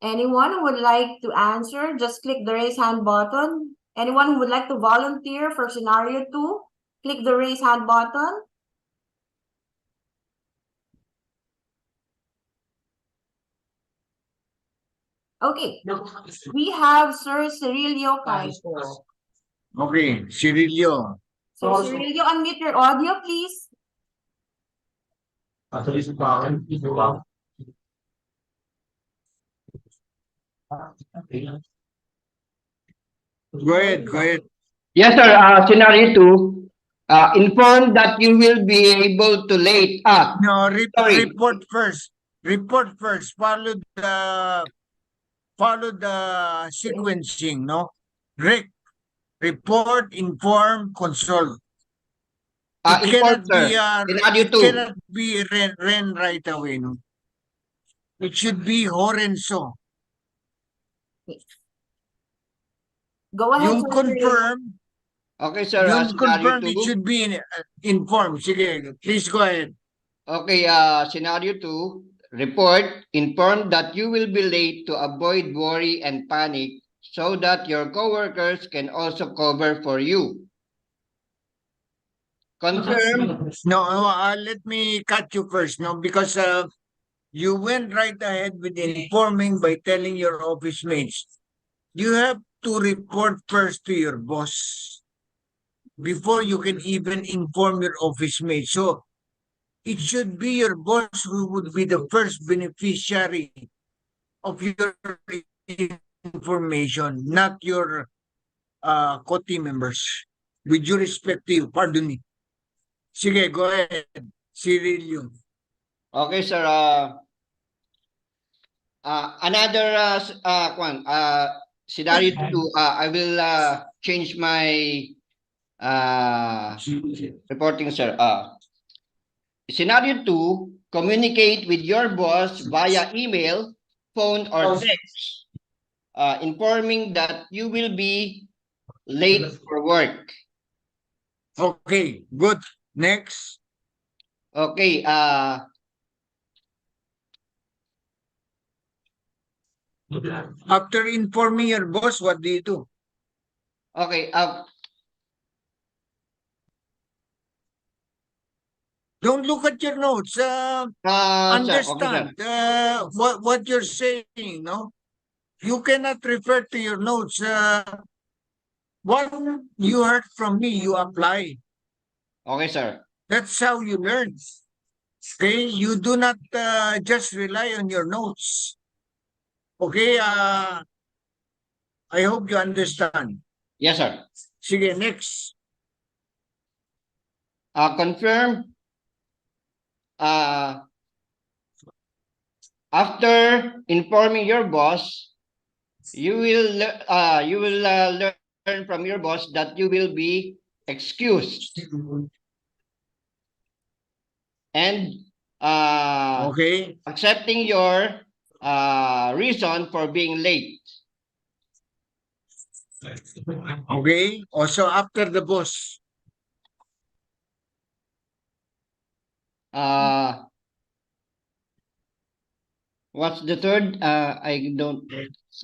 [SPEAKER 2] Anyone who would like to answer, just click the raise hand button. Anyone who would like to volunteer for scenario 2, click the raise hand button. Okay, we have Sir Cirilio Caipo.
[SPEAKER 5] Okay, Cirilio.
[SPEAKER 2] Sir Cirilio, unmute your audio, please.
[SPEAKER 5] Go ahead.
[SPEAKER 13] Yes, sir. Scenario 2. Inform that you will be able to late.
[SPEAKER 5] No, report first. Report first. Follow the sequencing, no? Report, inform, consult. It
[SPEAKER 13] Inform,
[SPEAKER 5] cannot be
[SPEAKER 13] sir. Scenario
[SPEAKER 5] it
[SPEAKER 13] 2.
[SPEAKER 5] cannot be Ren right away, no? It should be HoRenSo.
[SPEAKER 2] Go ahead,
[SPEAKER 5] Yung
[SPEAKER 2] sir.
[SPEAKER 5] confirm,
[SPEAKER 13] Okay, sir.
[SPEAKER 5] yung
[SPEAKER 13] Scenario
[SPEAKER 5] confirm, it
[SPEAKER 13] 2.
[SPEAKER 5] should be informed. Sige, please go ahead.
[SPEAKER 13] Okay, scenario 2. Report, inform that you will be late to avoid worry and panic so that your coworkers can also cover for you. Confirm.
[SPEAKER 5] No, let me cut you first, no, because you went right ahead with informing by telling your office mates. You have to report first to your boss before you can even inform your office mates. So it should be your boss who would be the first beneficiary of your information, not your co-team members. With due respect to you, pardon me. Sige, go ahead. Cyril.
[SPEAKER 13] Okay, sir. Another scenario 2. I will change my reporting, sir. Scenario 2, communicate with your boss via email, phone, or text, informing that you will be late for work.
[SPEAKER 5] Okay, good. Next.
[SPEAKER 13] Okay,
[SPEAKER 5] after informing your boss, what do you do?
[SPEAKER 13] Okay,
[SPEAKER 5] don't look at your notes. Understand what you're saying, no? You cannot refer to your notes. What you heard from me, you apply.
[SPEAKER 13] Okay, sir.
[SPEAKER 5] That's how you learn. Okay, you do not just rely on your notes. Okay, I hope you understand.
[SPEAKER 13] Yes, sir.
[SPEAKER 5] Sige, next.
[SPEAKER 13] Confirm. After informing your boss, you will learn from your boss that you will be excused. And
[SPEAKER 5] okay,
[SPEAKER 13] accepting your reason for being late.
[SPEAKER 5] Okay, also after the boss.
[SPEAKER 13] What's the third? I don't.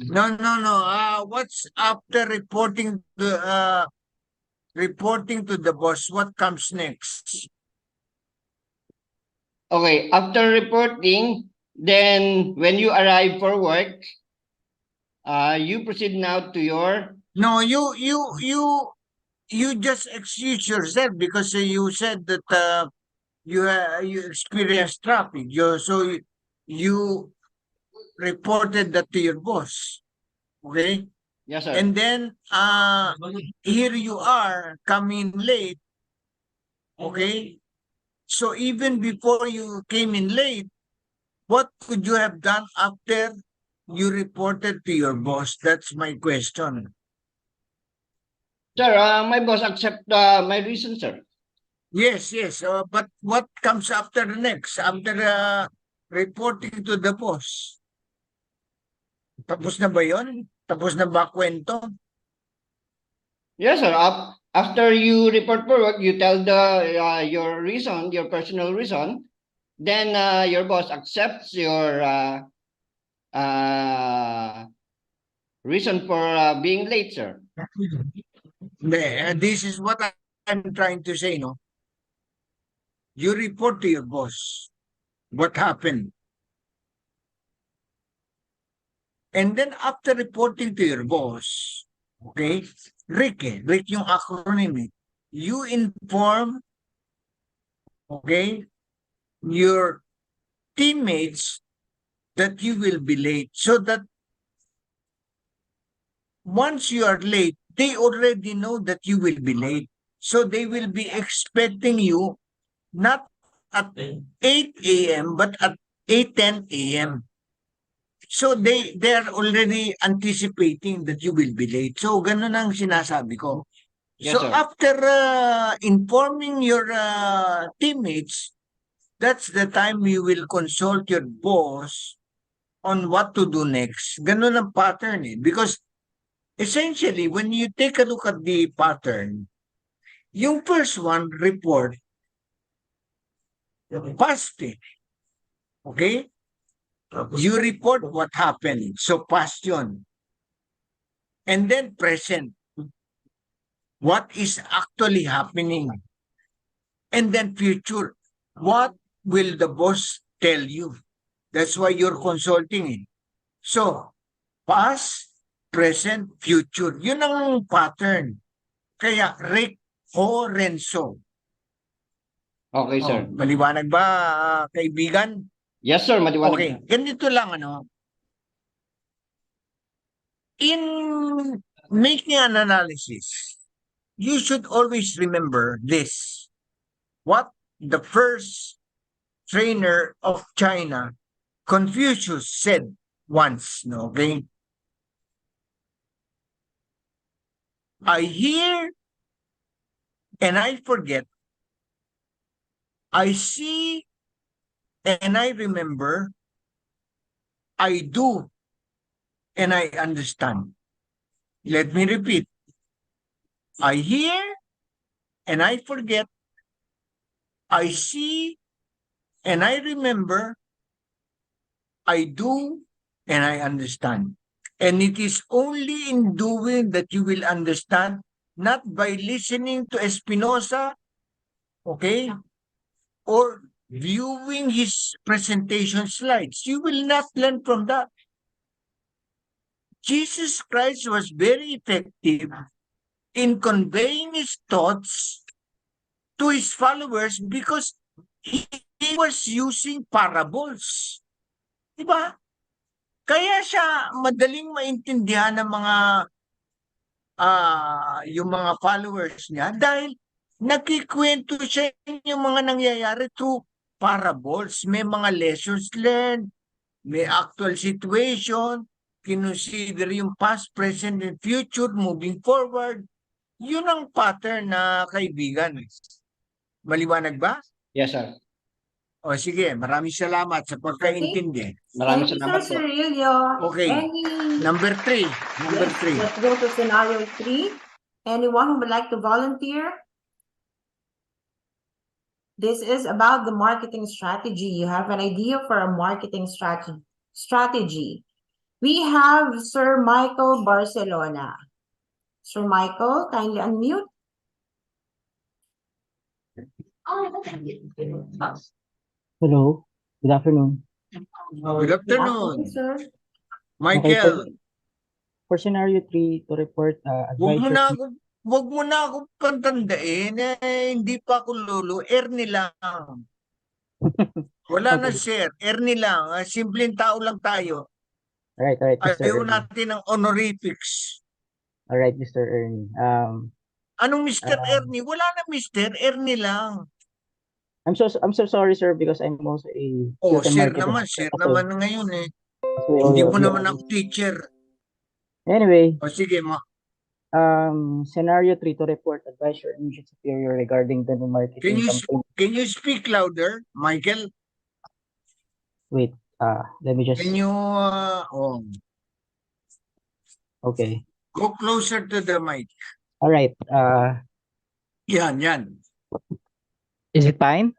[SPEAKER 5] No. What's after reporting to the boss? What comes next?
[SPEAKER 13] Okay, after reporting, then when you arrive for work, you proceed now to your.
[SPEAKER 5] No, you just excuse yourself because you said that you experienced traffic. You reported that to your boss. Okay?
[SPEAKER 13] Yes, sir.
[SPEAKER 5] And then here you are coming late. Okay? So even before you came in late, what could you have done after you reported to your boss? That's my question.
[SPEAKER 13] Sir, my boss accept my reason, sir.
[SPEAKER 5] Yes. But what comes after the next? After reporting to the boss? Tapos na ba yun? Tapos na ba kwento?
[SPEAKER 13] Yes, sir. After you report for work, you tell your reason, your personal reason. Then your boss accepts your reason for being late, sir.
[SPEAKER 5] This is what I'm trying to say, no? You report to your boss what happened. And then after reporting to your boss, okay, Rick yung acronym, you inform, okay, your teammates that you will be late so that once you are late, they already know that you will be late. So they will be expecting you not at 8 a.m. but at 8:10 a.m. So they are already anticipating that you will be late. So ganun ang sinasabi ko.
[SPEAKER 13] Yes,
[SPEAKER 5] So
[SPEAKER 13] sir.
[SPEAKER 5] after informing your teammates, that's the time you will consult your boss on what to do next. Ganun ang pattern eh. Because essentially, when you take a look at the pattern, yung first one, report, past eh. Okay? You report what happened. So past yun. And then present. What is actually happening? And then future. What will the boss tell you? That's why you're consulting it. So, past, present, future. Yun ang pattern. Kaya, HoRenSo.
[SPEAKER 13] Okay, sir.
[SPEAKER 5] Maliwanag ba, kaibigan?
[SPEAKER 13] Yes, sir. Maliwanag.
[SPEAKER 5] Okay, ganito lang, ano. In making an analysis, you should always remember this. What the first trainer of China, Confucius, said once, no, okay? I hear and I forget. I see and I remember. I do and I understand. Let me repeat. I hear and I forget. I see and I remember. I do and I understand. And it is only in doing that you will understand, not by listening to Espinosa, okay, or viewing his presentation slides. You will not learn from that. Jesus Christ was very effective in conveying his thoughts to his followers because he was using parables. Diba? Kaya siya madaling maintindihan ng mga yung mga followers niya dahil nagkikwento siya yung mga nangyayari through parables. May mga lessons learned, may actual situation, kinonsider yung past, present, and future, moving forward. Yun ang pattern na kaibigan. Maliwanag ba?
[SPEAKER 13] Yes, sir.
[SPEAKER 5] O sige, maraming salamat sa pagkaintindi.
[SPEAKER 13] Maraming
[SPEAKER 2] Thank you,
[SPEAKER 13] salamat
[SPEAKER 2] Sir
[SPEAKER 13] po.
[SPEAKER 2] Cirillo.
[SPEAKER 5] Okay.
[SPEAKER 2] Any...
[SPEAKER 5] Number 3. Number
[SPEAKER 2] Yes,
[SPEAKER 5] 3.
[SPEAKER 2] let's go to scenario 3. Anyone who would like to volunteer? This is about the marketing strategy. You have an idea for a marketing strategy. We have Sir Michael Barcelona. Sir Michael, kindly unmute.
[SPEAKER 14] Hello, good afternoon.
[SPEAKER 5] Good afternoon,
[SPEAKER 2] sir.
[SPEAKER 5] Michael.
[SPEAKER 14] For scenario 3, to report
[SPEAKER 5] Wag
[SPEAKER 14] advisory.
[SPEAKER 5] mo na ako pantandain. Hindi pa ako lolo. Ernie lang. Wala na sir. Ernie lang. Simpleng tao lang tayo.
[SPEAKER 14] Alright, Mr.
[SPEAKER 5] Ayaw
[SPEAKER 14] Ernie.
[SPEAKER 5] natin ng honorifics.
[SPEAKER 14] Alright, Mr. Ernie.
[SPEAKER 5] Anong Mr. Ernie? Wala na Mr. Ernie lang.
[SPEAKER 14] I'm so sorry, sir, because I'm also a
[SPEAKER 5] Oh,
[SPEAKER 14] sales and
[SPEAKER 5] sir
[SPEAKER 14] marketing
[SPEAKER 5] naman. Sir
[SPEAKER 14] consultant.
[SPEAKER 5] naman ngayon eh.
[SPEAKER 14] So,
[SPEAKER 5] Hindi mo naman ako teacher.
[SPEAKER 14] Anyway,
[SPEAKER 5] O sige,
[SPEAKER 14] scenario 3, to report advise your immediate superior regarding the new marketing campaign.
[SPEAKER 5] Can you speak louder, Michael?
[SPEAKER 14] Wait, let me just...
[SPEAKER 5] Can you,
[SPEAKER 14] Okay.
[SPEAKER 5] go closer to the mic.
[SPEAKER 14] Alright,
[SPEAKER 5] Yan.
[SPEAKER 14] is it fine?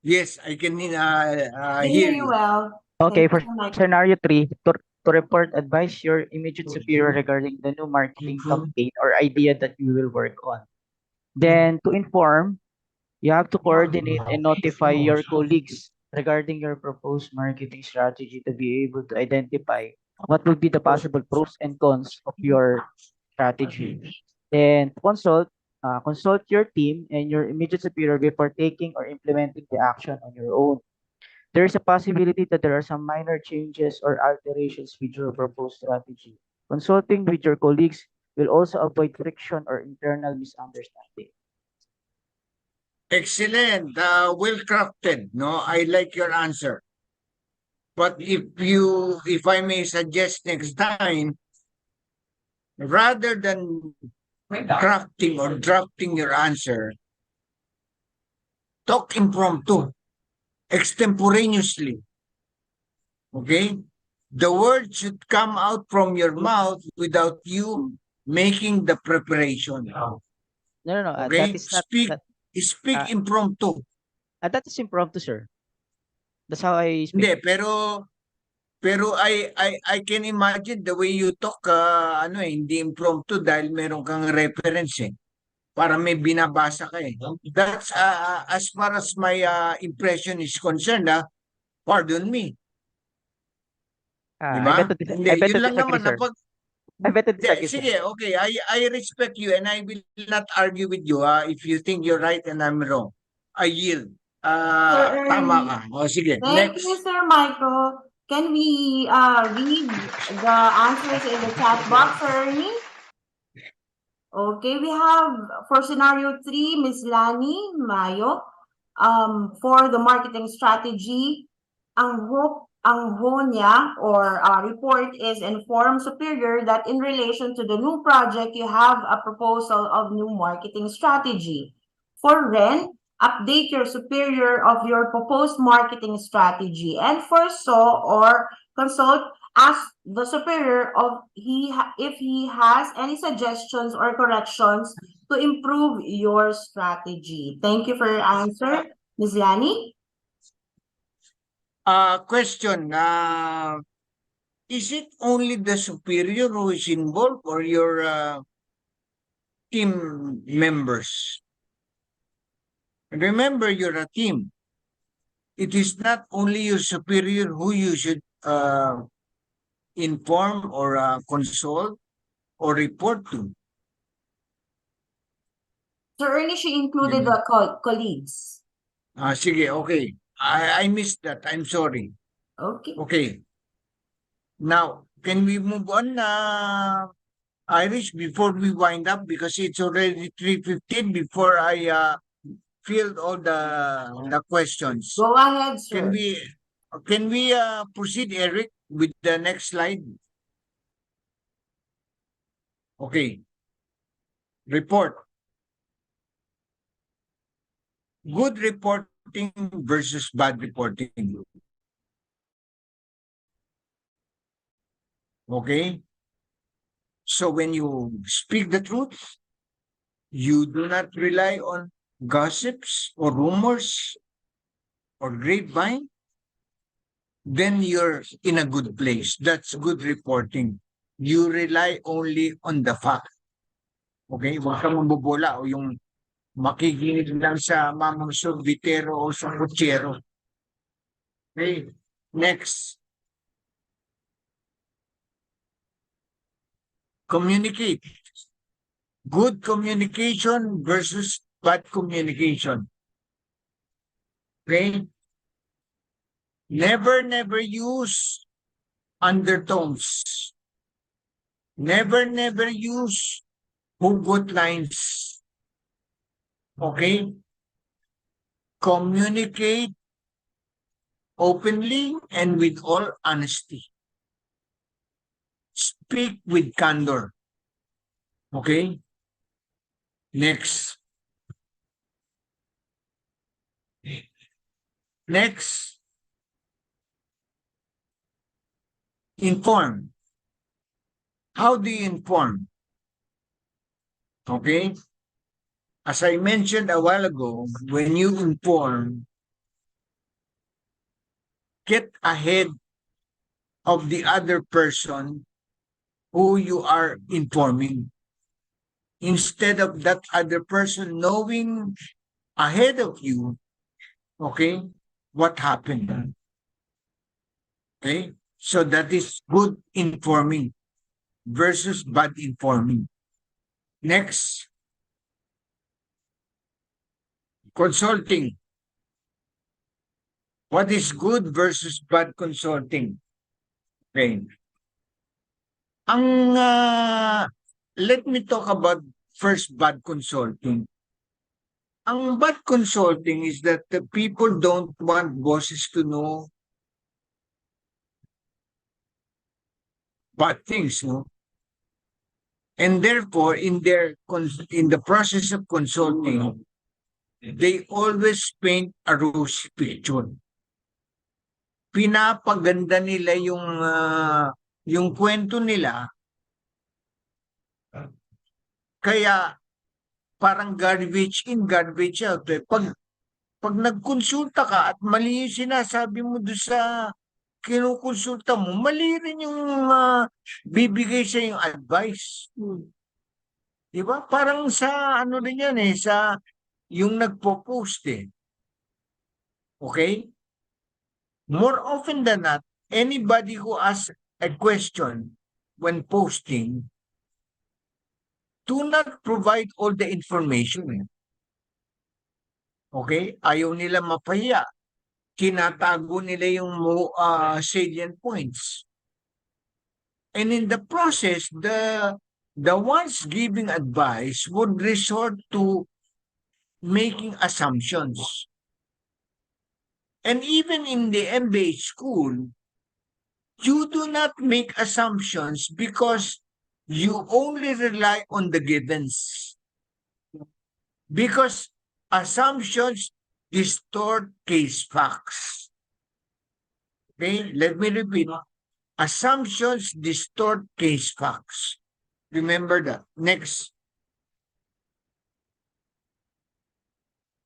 [SPEAKER 5] Yes, I can
[SPEAKER 2] I
[SPEAKER 5] hear
[SPEAKER 2] you
[SPEAKER 5] you.
[SPEAKER 2] well.
[SPEAKER 14] Okay,
[SPEAKER 2] Thank
[SPEAKER 14] for
[SPEAKER 2] you, Michael.
[SPEAKER 14] scenario 3, to report advise your immediate superior regarding the new marketing campaign or idea that you will work on. Then, to inform, you have to coordinate and notify your colleagues regarding your proposed marketing strategy to be able to identify what will be the possible pros and cons of your strategy. Then, consult your team and your immediate superior before taking or implementing the action on your own. There is a possibility that there are some minor changes or alterations with your proposed strategy. Consulting with your colleagues will also avoid friction or internal misunderstanding.
[SPEAKER 5] Excellent. Well crafted. No, I like your answer. But if I may suggest next time, rather than crafting or drafting your answer, talk impromptu, extemporaneously. Okay? The words should come out from your mouth without you making the preparation.
[SPEAKER 14] No, no.
[SPEAKER 5] Okay?
[SPEAKER 14] That is not
[SPEAKER 5] Speak
[SPEAKER 14] that.
[SPEAKER 5] speak impromptu.
[SPEAKER 14] That is impromptu, sir. That's how I
[SPEAKER 5] Hindi,
[SPEAKER 14] speak.
[SPEAKER 5] pero I can imagine the way you talk, hindi impromptu dahil meron kang reference eh. Para may binabasa ka eh. That's as far as my impression is concerned, pardon me.
[SPEAKER 14] I
[SPEAKER 5] Diba?
[SPEAKER 14] bet to
[SPEAKER 5] Hindi,
[SPEAKER 14] I bet
[SPEAKER 5] yun
[SPEAKER 14] to
[SPEAKER 5] lang
[SPEAKER 14] disagree,
[SPEAKER 5] naman.
[SPEAKER 14] sir. I bet to disagree, sir.
[SPEAKER 5] Sige, okay. I respect you and I will not argue with you if you think you're right and I'm wrong. I yield. Tama ka. O sige,
[SPEAKER 2] Thank
[SPEAKER 5] next.
[SPEAKER 2] you, Mr. Michael. Can we read the answers in the chat box, Sir Ernie? Okay, we have for scenario 3, Ms. Lani Mayo. For the marketing strategy, ang ho niya or report is inform superior that in relation to the new project, you have a proposal of new marketing strategy. For Ren, update your superior of your proposed marketing strategy. And for So or consult, ask the superior if he has any suggestions or corrections to improve your strategy. Thank you for your answer, Ms. Lani.
[SPEAKER 5] Question. Is it only the superior who is involved or your team members? Remember, you're a team. It is not only your superior who you should inform or consult or report to.
[SPEAKER 2] Sir Ernie, she included the colleagues.
[SPEAKER 5] Sige, okay. I missed that. I'm sorry.
[SPEAKER 2] Okay.
[SPEAKER 5] Okay. Now, can we move on, Irish, before we wind up? Because it's already 3:15 before I filled all the questions.
[SPEAKER 2] Go ahead, sir.
[SPEAKER 5] Can we proceed, Eric, with the next slide? Okay. Report. Good reporting versus bad reporting. Okay? So when you speak the truth, you do not rely on gossips or rumors or grapevine, then you're in a good place. That's good reporting. You rely only on the fact. Okay? Huwag kang mabubola o yung makikinig lang sa mamang sorbitero o sa kutsero. Okay? Next. Communicate. Good communication versus bad communication. Okay? Never use undertones. Never use hugot lines. Okay? Communicate openly and with all honesty. Speak with candor. Okay? Next. Next. Inform. How do you inform? Okay? As I mentioned a while ago, when you inform, get ahead of the other person who you are informing. Instead of that other person knowing ahead of you, okay, what happened. Okay? So that is good informing versus bad informing. Next. Consulting. What is good versus bad consulting? Okay. Let me talk about first bad consulting. Ang bad consulting is that the people don't want bosses to know bad things, no? And therefore, in the process of consulting, they always paint a rosy picture. Pinapaganda nila yung kwento nila, kaya parang garbage in, garbage out. Pag nagkonsulta ka at mali yung sinasabi mo doon sa kinukonsulta mo, mali rin yung bibigay sa yung advice. Diba? Parang sa ano rin yan sa yung nagpo-post Okay? More often than not, anybody who asks a question when posting do not provide all the information. Okay? Ayaw nila mapahiya. Tinatago nila yung salient points. And in the process, the ones giving advice would resort to making assumptions. And even in the MBA school, you do not make assumptions because you only rely on the givens. Because assumptions distort case facts. Okay, let me repeat. Assumptions distort case facts. Remember that. Next.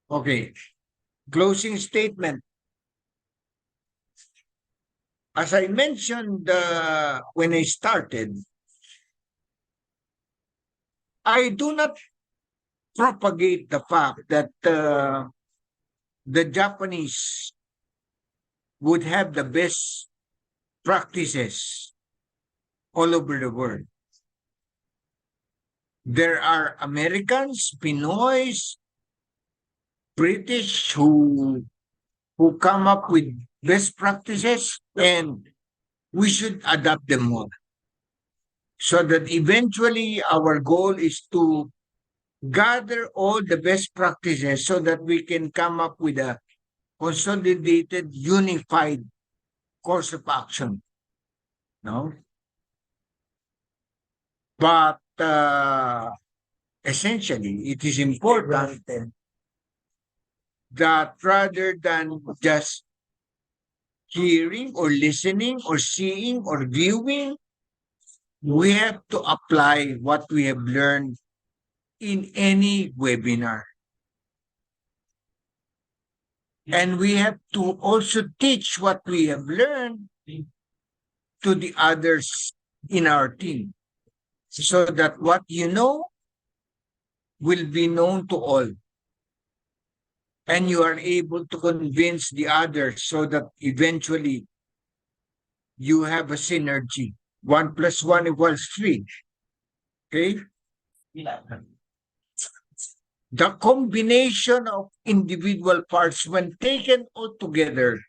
[SPEAKER 5] Okay. Closing statement. As I mentioned when I started, I do not propagate the fact that the Japanese would have the best practices all over the world. There are Americans, Pinoys, British who come up with best practices, and we should adopt them all. So that eventually our goal is to gather all the best practices so that we can come up with a consolidated, unified course of action. No? But essentially, it is important that rather than just hearing or listening or seeing or viewing, we have to apply what we have learned in any webinar. And we have to also teach what we have learned to the others in our team, so that what you know will be known to all. And you are able to convince the others so that eventually you have a synergy. 1 + 1 = 3. Okay? The combination of individual parts, when taken all together,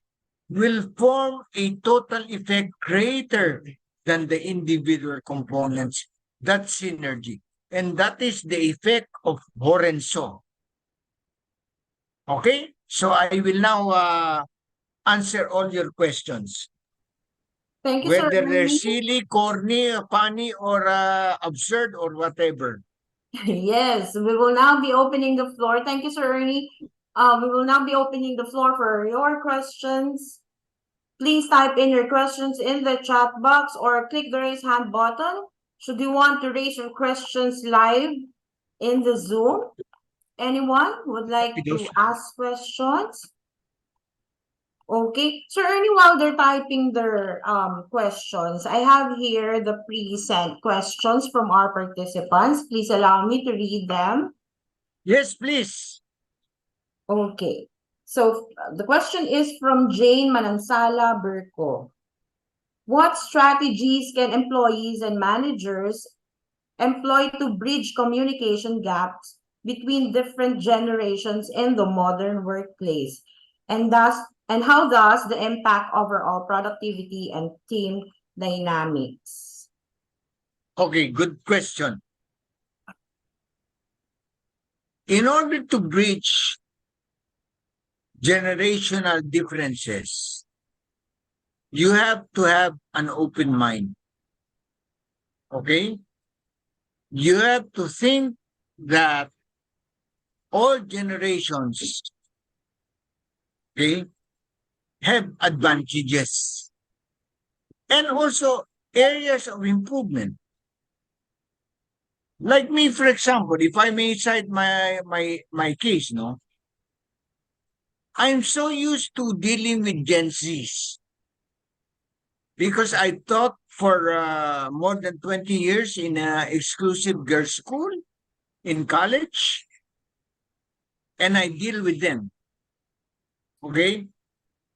[SPEAKER 5] will form a total effect greater than the individual components. That's synergy. And that is the effect of HoRenSo. Okay? So I will now answer all your questions.
[SPEAKER 2] Thank you,
[SPEAKER 5] Whether
[SPEAKER 2] sir.
[SPEAKER 5] they're silly, corny, funny, or absurd, or whatever.
[SPEAKER 2] Yes, we will now be opening the floor. Thank you, Sir Ernie. We will now be opening the floor for your questions. Please type in your questions in the chat box or click the raise hand button. Should you want to raise your questions live in the Zoom? Anyone would like to ask questions? Okay, Sir Ernie, while they're typing their questions, I have here the pre-sent questions from our participants. Please allow me to read them.
[SPEAKER 5] Yes, please.
[SPEAKER 2] Okay, so the question is from Jane Manansala Berco. What strategies can employees and managers employ to bridge communication gaps between different generations in the modern workplace? And how does the impact overall productivity and team dynamics?
[SPEAKER 5] Okay, good question. In order to bridge generational differences, you have to have an open mind. Okay? you have to think that all generations, okay, have advantages and also areas of improvement. Like me, for example, if I may cite my case, no, I'm so used to dealing with Gen Zs because I taught for more than 20 years in an exclusive girls' school in college, and I deal with them. Okay?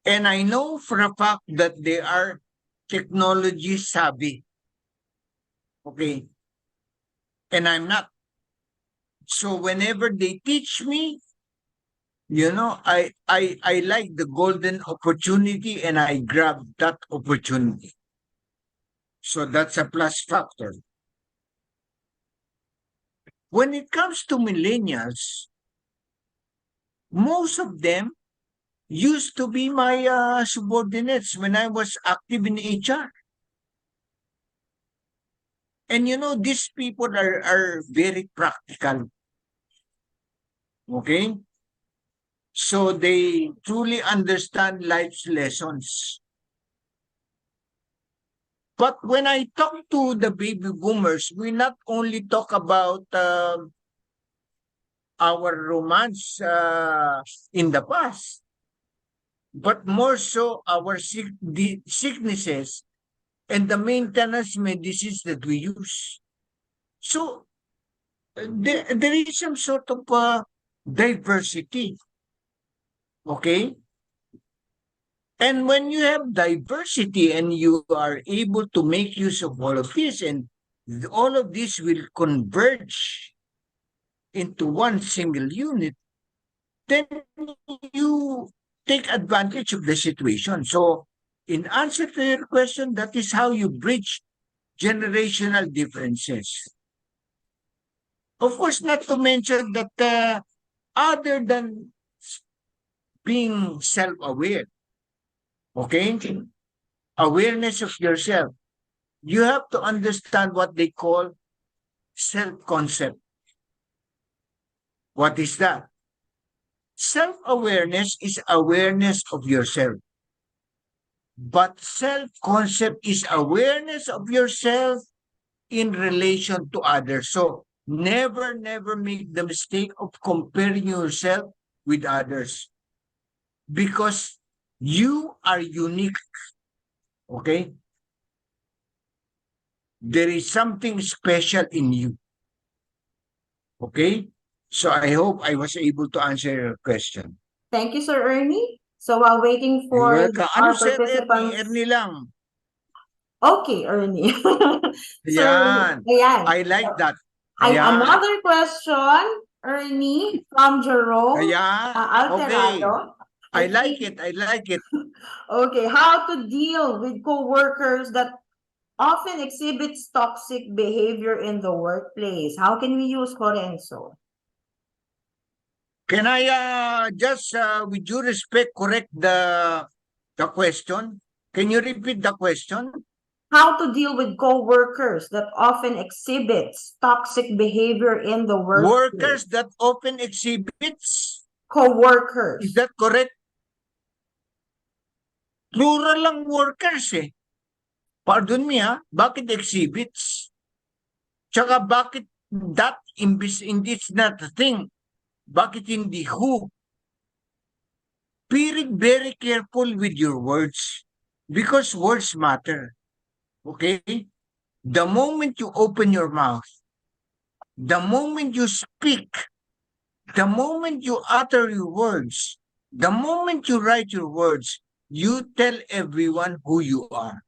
[SPEAKER 5] And I know for a fact that they are technology savvy. Okay? And I'm not. So whenever they teach me, I like the golden opportunity and I grab that opportunity. So that's a plus factor. When it comes to millennials, most of them used to be my subordinates when I was active in HR. And these people are very practical. Okay? So they truly understand life's lessons. But when I talk to the baby boomers, we not only talk about our romance in the past, but more so our sicknesses and the maintenance medicines that we use. So there is some sort of diversity. Okay? And when you have diversity and you are able to make use of all of this, and all of this will converge into one single unit, then you take advantage of the situation. So, in answer to your question, that is how you bridge generational differences. Of course, not to mention that other than being self-aware, okay, awareness of yourself, you have to understand what they call self-concept. What is that? Self-awareness is awareness of yourself. But self-concept is awareness of yourself in relation to others. So never make the mistake of comparing yourself with others. Because you are unique. Okay? There is something special in you. Okay? So I hope I was able to answer your question.
[SPEAKER 2] Thank you, Sir Ernie. So while waiting for our participants...
[SPEAKER 5] Ernie lang.
[SPEAKER 2] Okay, Ernie. So,
[SPEAKER 5] Ayan.
[SPEAKER 2] ayan.
[SPEAKER 5] I like that.
[SPEAKER 2] Another question, Ernie, from Jerome Alterado.
[SPEAKER 5] Okay. I like it.
[SPEAKER 2] Okay, how to deal with co-workers that often exhibits toxic behavior in the workplace? How can we use HoRenSo?
[SPEAKER 5] Can I just, with due respect, correct the question? Can you repeat the question?
[SPEAKER 2] How to deal with co-workers that often exhibits toxic behavior in the workplace?
[SPEAKER 5] Workers that often exhibits?
[SPEAKER 2] Co-workers.
[SPEAKER 5] Is that correct? Plural lang workers eh. Pardon me ha, bakit exhibits? Tsaka bakit that imbis it's not a thing? Bakit hindi who? Be very careful with your words because words matter. Okay? The moment you open your mouth, the moment you speak, the moment you utter your words, the moment you write your words, you tell everyone who you are.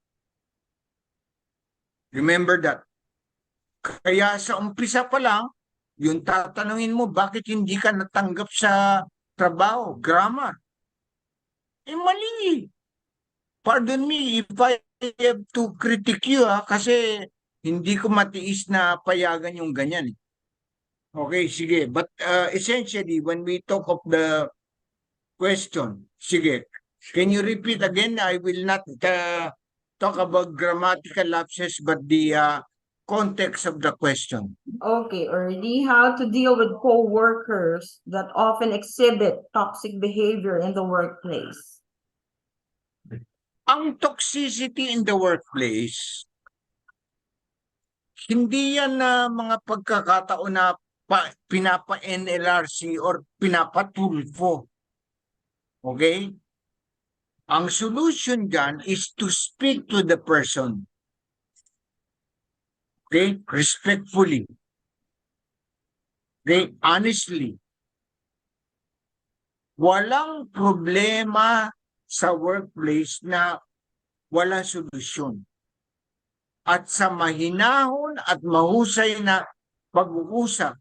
[SPEAKER 5] Remember that. Kaya sa umpisa pa lang, yung tatanungin mo, bakit hindi ka natanggap sa trabaho, grammar. Mali. Pardon me if I have to critique you kasi hindi ko matiis na payagan yung ganyan. Okay, sige. But essentially, when we talk of the question, sige, can you repeat again? I will not talk about grammatical lapses, but the context of the question.
[SPEAKER 2] Okay, Ernie, how to deal with co-workers that often exhibit toxic behavior in the workplace?
[SPEAKER 5] Ang toxicity in the workplace, hindi yan na mga pagkakataon na pinapa-NLRC or pinapatulfo. Okay? Ang solution dyan is to speak to the person. Okay? Respectfully. Okay? Honestly. Walang problema sa workplace na walang solusyon. At sa mahinahon at mahusay na pag-uusap,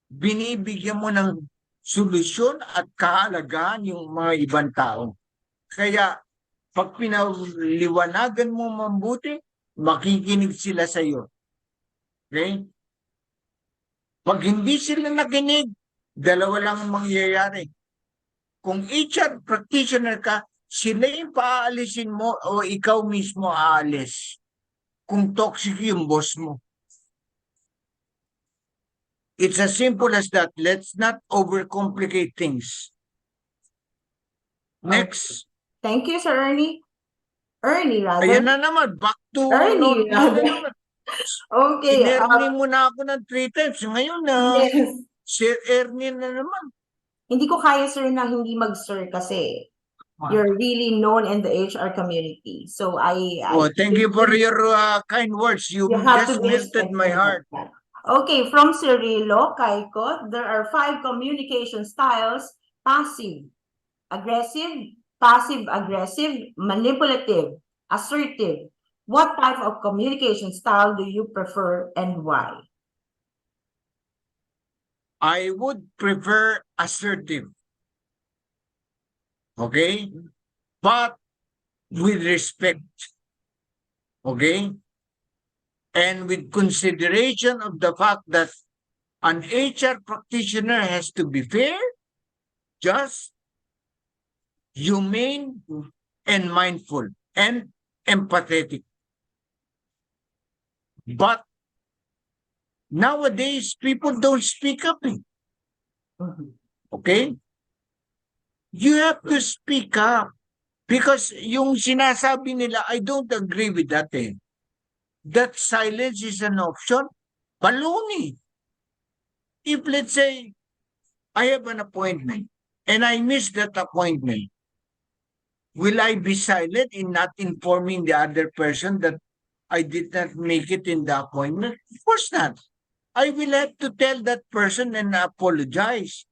[SPEAKER 5] binibigyan mo ng solusyon at kahalagahan yung mga ibang tao. Kaya, pag pinaliwanagan mo mabuti, makikinig sila sa iyo. Okay? Pag hindi sila nakinig, dalawa lang ang mangyayari. Kung HR practitioner ka, sila yung paaalisin mo o ikaw mismo aalis. Kung toxic yung boss mo. It's as simple as that. Let's not overcomplicate things. Next.
[SPEAKER 2] Thank you, Sir Ernie. Ernie, rather.
[SPEAKER 5] Ayan na naman. Back to
[SPEAKER 2] Ernie, rather.
[SPEAKER 5] naman.
[SPEAKER 2] Okay.
[SPEAKER 5] In-Ernie mo na ako ng 3 times. Ngayon na,
[SPEAKER 2] Yes.
[SPEAKER 5] Sir Ernie na naman.
[SPEAKER 2] Hindi ko kaya, sir, na hindi mag-sir kasi you're really known in the HR community. So
[SPEAKER 5] thank you for your kind words. You
[SPEAKER 2] have
[SPEAKER 5] just
[SPEAKER 2] to be
[SPEAKER 5] melted my heart.
[SPEAKER 2] Okay, from Cirilo, Kaiko, there are 5 communication styles: passive, aggressive, manipulative, assertive. What type of communication style do you prefer and why?
[SPEAKER 5] I would prefer assertive. Okay? But with respect. Okay? And with consideration of the fact that an HR practitioner has to be fair, just, humane, and mindful, and empathetic. But nowadays, people don't speak up. Okay? You have to speak up. Because yung sinasabi nila, I don't agree with that. That silence is an option. Baloney. If let's say, I have an appointment, and I miss that appointment, will I be silent in not informing the other person that I did not make it in the appointment? Of course not. I will have to tell that person and apologize.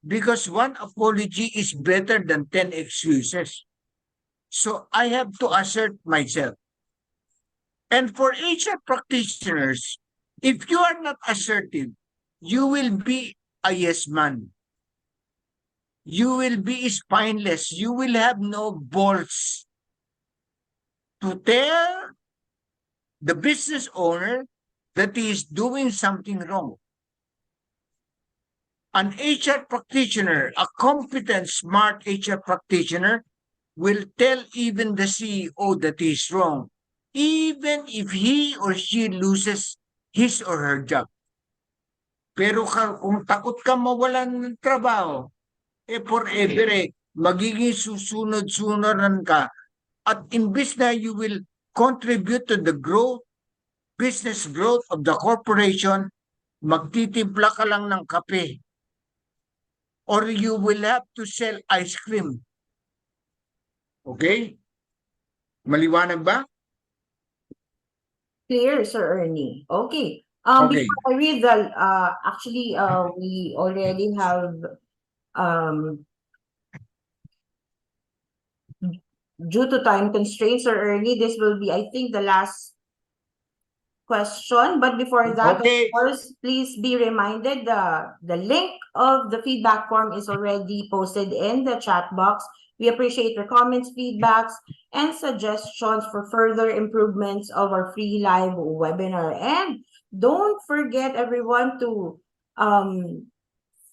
[SPEAKER 5] Because one apology is better than 10 excuses. So I have to assert myself. And for HR practitioners, if you are not assertive, you will be a yes man. You will be spineless. You will have no balls to tell the business owner that he is doing something wrong. An HR practitioner, a competent, smart HR practitioner, will tell even the CEO that he is wrong, even if he or she loses his or her job. Pero kung takot ka mawalan ng trabaho, forever magiging susunod-sunuran ka. At imbis na you will contribute to the growth, business growth of the corporation, magtitimpla ka lang ng kape. Or you will have to sell ice cream. Okay? Maliwanag ba?
[SPEAKER 2] Clear, Sir Ernie. Okay.
[SPEAKER 5] Okay.
[SPEAKER 2] Before I read the, we already have, due to time constraints, Sir Ernie, this will be, I think, the last question. But before that,
[SPEAKER 5] Okay.
[SPEAKER 2] of course, please be reminded the link of the feedback form is already posted in the chat box. We appreciate your comments, feedbacks, and suggestions for further improvements of our free live webinar. And don't forget, everyone, to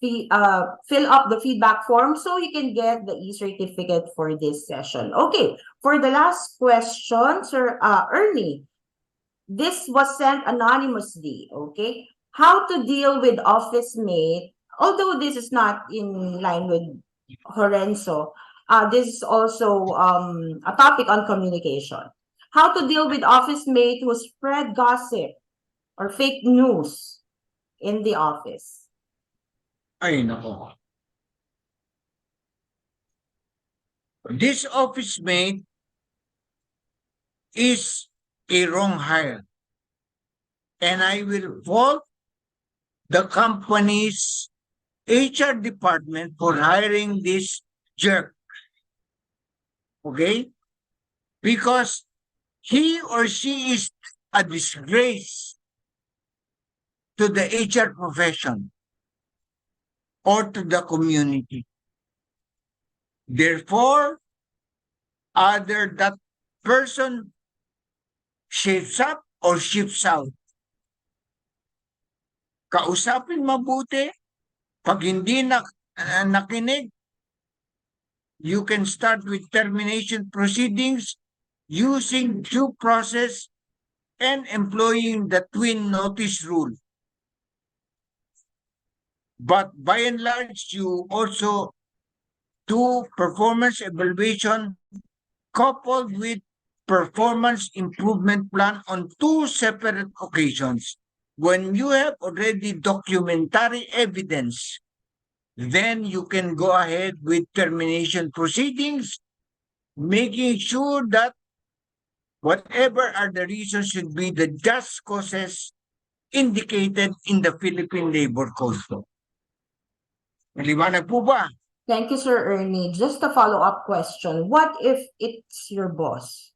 [SPEAKER 2] fill up the feedback form so you can get the e-certificate for this session. Okay, for the last question, Sir Ernie, this was sent anonymously, okay? How to deal with office mate, although this is not in line with HoRenSo, this is also a topic on communication. How to deal with office mate who spread gossip or fake news in the office.
[SPEAKER 5] Ay, nako. This office mate is a wrong hire. And I will fault the company's HR department for hiring this jerk. Okay? Because he or she is a disgrace to the HR profession or to the community. Therefore, either that person shifts up or shifts out. Kausapin mabuti. Pag hindi nakinig, you can start with termination proceedings using due process and employing the twin notice rule. But by and large, you also do performance evaluation coupled with performance improvement plan on 2 separate occasions. When you have already documentary evidence, then you can go ahead with termination proceedings, making sure that whatever are the reasons should be the just causes indicated in the Philippine Labor Code. Maliwanag po ba?
[SPEAKER 2] Thank you, Sir Ernie. Just a follow-up question. What if it's your boss?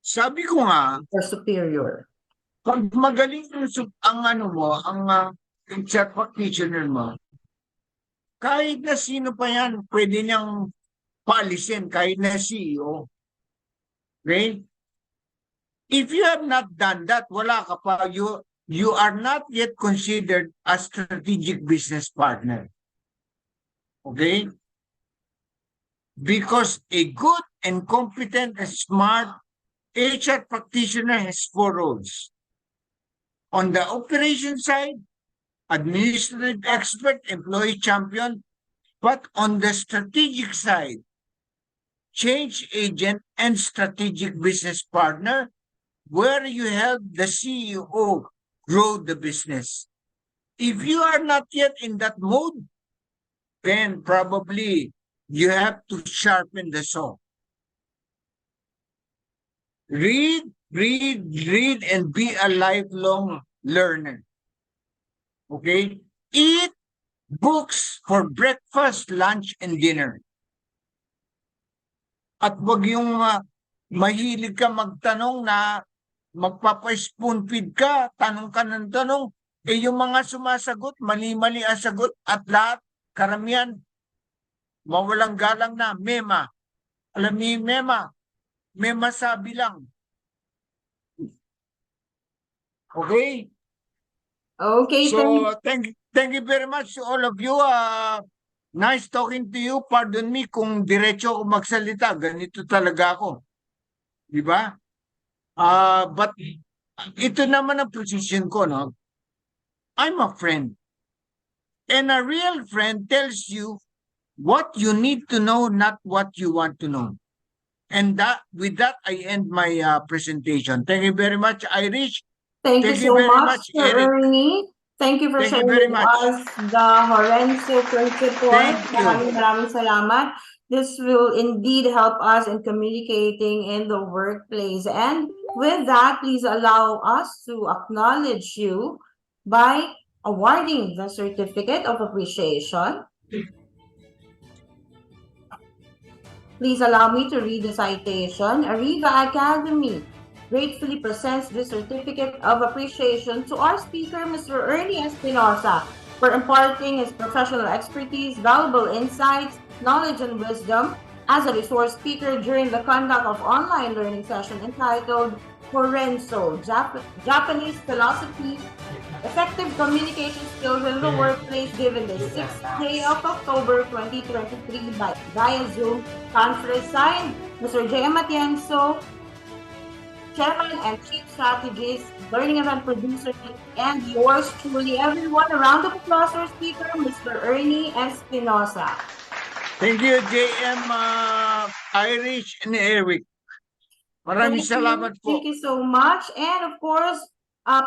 [SPEAKER 5] Sabi ko nga,
[SPEAKER 2] or superior.
[SPEAKER 5] Pag magaling ang ano mo, ang HR practitioner mo, kahit na sino pa yan, pwede niyang paalisin, kahit na CEO. Okay? If you have not done that, wala ka pa, you are not yet considered a strategic business partner. Okay? Because a good and competent and smart HR practitioner has 4 roles. On the operation side, administrative expert, employee champion, but on the strategic side, change agent and strategic business partner, where you help the CEO grow the business. If you are not yet in that mode, then probably you have to sharpen the saw. Read, and be a lifelong learner. Okay? Eat books for breakfast, lunch, and dinner. At wag yung mahilig ka magtanong na magpapa-spoon feed ka, tanong ka ng tanong, yung mga sumasagot, mali-mali ang sagot at lahat, karamihan, mawalang galang na, mema. Alam niyo yung mema? May masabi lang. Okay?
[SPEAKER 2] Okay.
[SPEAKER 5] So, thank you very much to all of you. Nice talking to you. Pardon me kung diretso ako magsalita. Ganito talaga ako. Di ba? But ito naman ang position ko, no? I'm a friend. And a real friend tells you what you need to know, not what you want to know. And with that, I end my presentation. Thank you very much, Irish.
[SPEAKER 2] Thank you so much, Sir Ernie. Thank you for sharing with us the HoRenSo principle. Maraming salamat. This will indeed help us in communicating in the workplace. And with that, please allow us to acknowledge you by awarding the Certificate of Appreciation. Please allow me to read the citation. Ariva Academy gratefully presents this Certificate of Appreciation to our speaker, Mr. Ernie Espinosa, for imparting his professional expertise, valuable insights, knowledge, and wisdom as a resource speaker during the conduct of online learning session entitled HoRenSo, Japanese Philosophy, Effective Communication Skills in the Workplace, given the 6th day of October 2023 via Zoom conference. Signed, Mr. J. Matienzo, Chairman and Chief Strategist, Learning Event Producer, and yours truly, everyone. A round of applause for speaker, Mr. Ernie Espinosa.
[SPEAKER 5] Thank you, JM, Irish, and Eric. Maraming salamat po.
[SPEAKER 2] Thank you so much. And of course,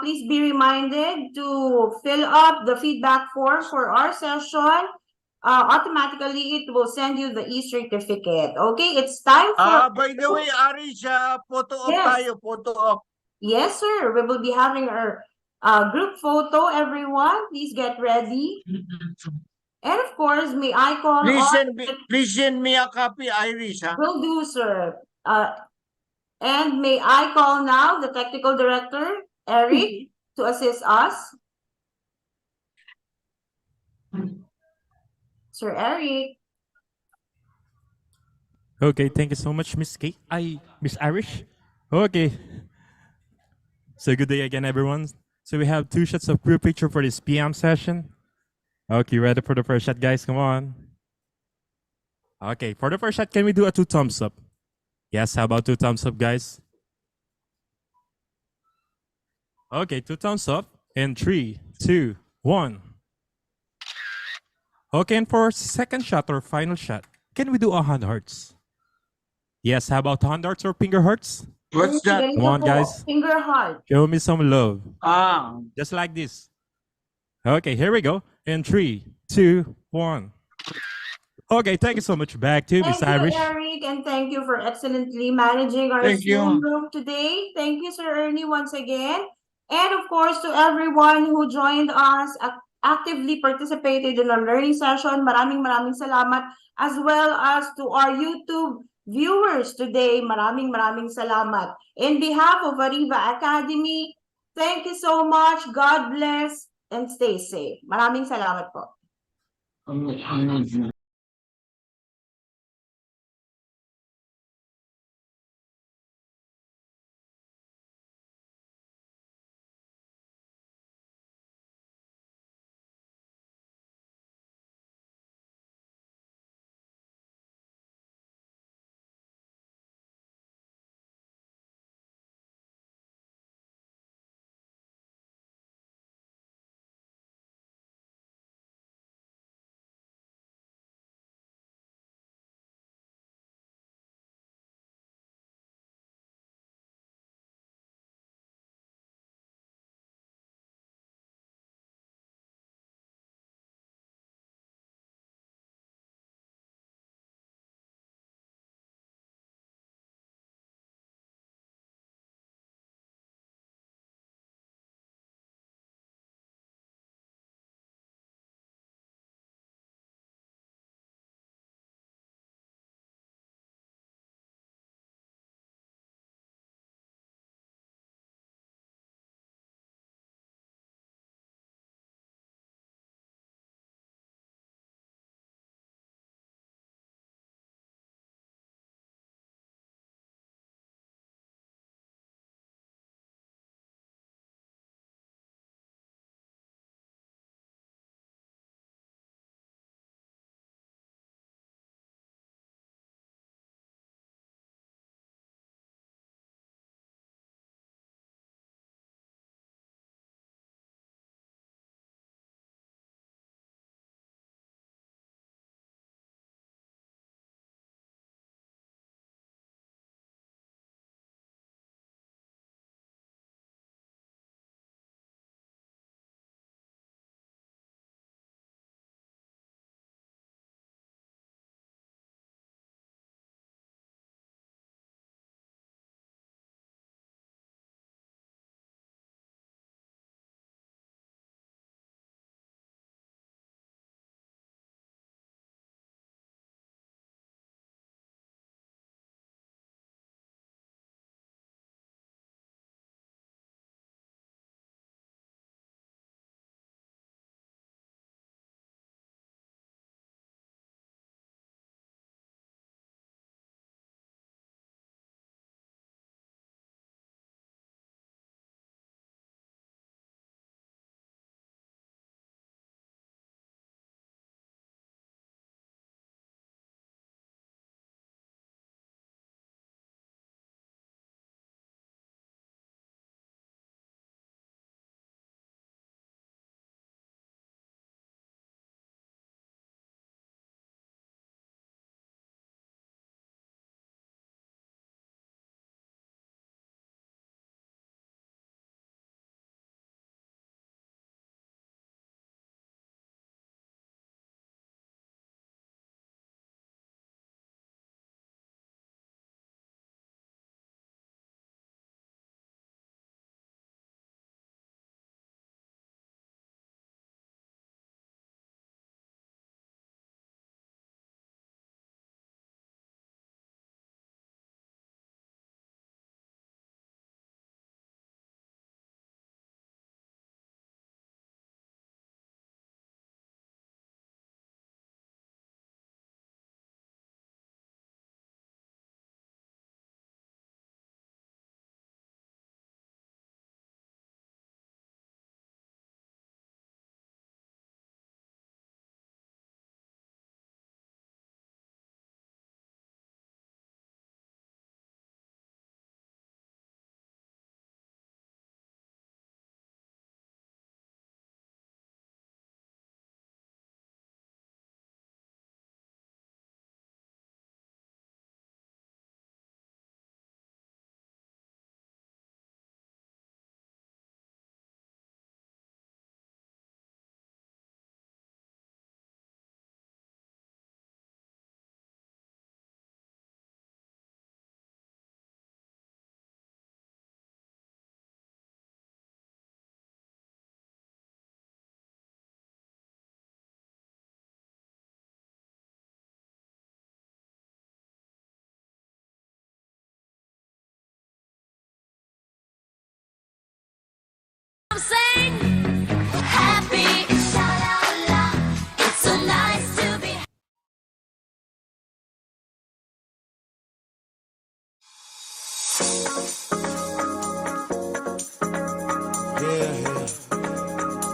[SPEAKER 2] please be reminded to fill up the feedback form for our session. Automatically, it will send you the e-certificate. Okay, it's time for...
[SPEAKER 5] By the way, Irish, photo op tayo, photo op.
[SPEAKER 2] Yes, sir. We will be having our group photo, everyone. Please get ready. And of course, may I call
[SPEAKER 5] Please send me a copy, Irish.
[SPEAKER 2] Will do, sir. And may I call now the Technical Director, Eric, to assist us. Sir Eric.
[SPEAKER 15] Okay, thank you so much, Miss Irish. Okay. So good day again, everyone. So we have 2 shots of group picture for this PM session. Okay, ready for the first shot, guys? Come on. Okay, for the first shot, can we do a 2 thumbs up? Yes, how about 2 thumbs up, guys? Okay, 2 thumbs up. In 3, 2, 1. Okay, and for second shot or final shot, can we do a hand hearts? Yes, how about hand hearts or finger hearts?
[SPEAKER 5] What's that?
[SPEAKER 15] Come on, guys.
[SPEAKER 2] Finger heart.
[SPEAKER 15] Show me some love.
[SPEAKER 5] Ah.
[SPEAKER 15] Just like this. Okay, here we go. In 3, 2, 1. Okay, thank you so much. Back to Miss Irish.
[SPEAKER 2] Thank you, Eric, and thank you for excellently managing our Zoom room today. Thank you, Sir Ernie, once again. And of course, to everyone who joined us, actively participated in our learning session, maraming salamat. As well as to our YouTube viewers today, maraming salamat. In behalf of Ariva Academy, thank you so much. God bless and stay safe. Maraming salamat po.
[SPEAKER 8] sing. Happy, sha-la-la. It's so nice to be.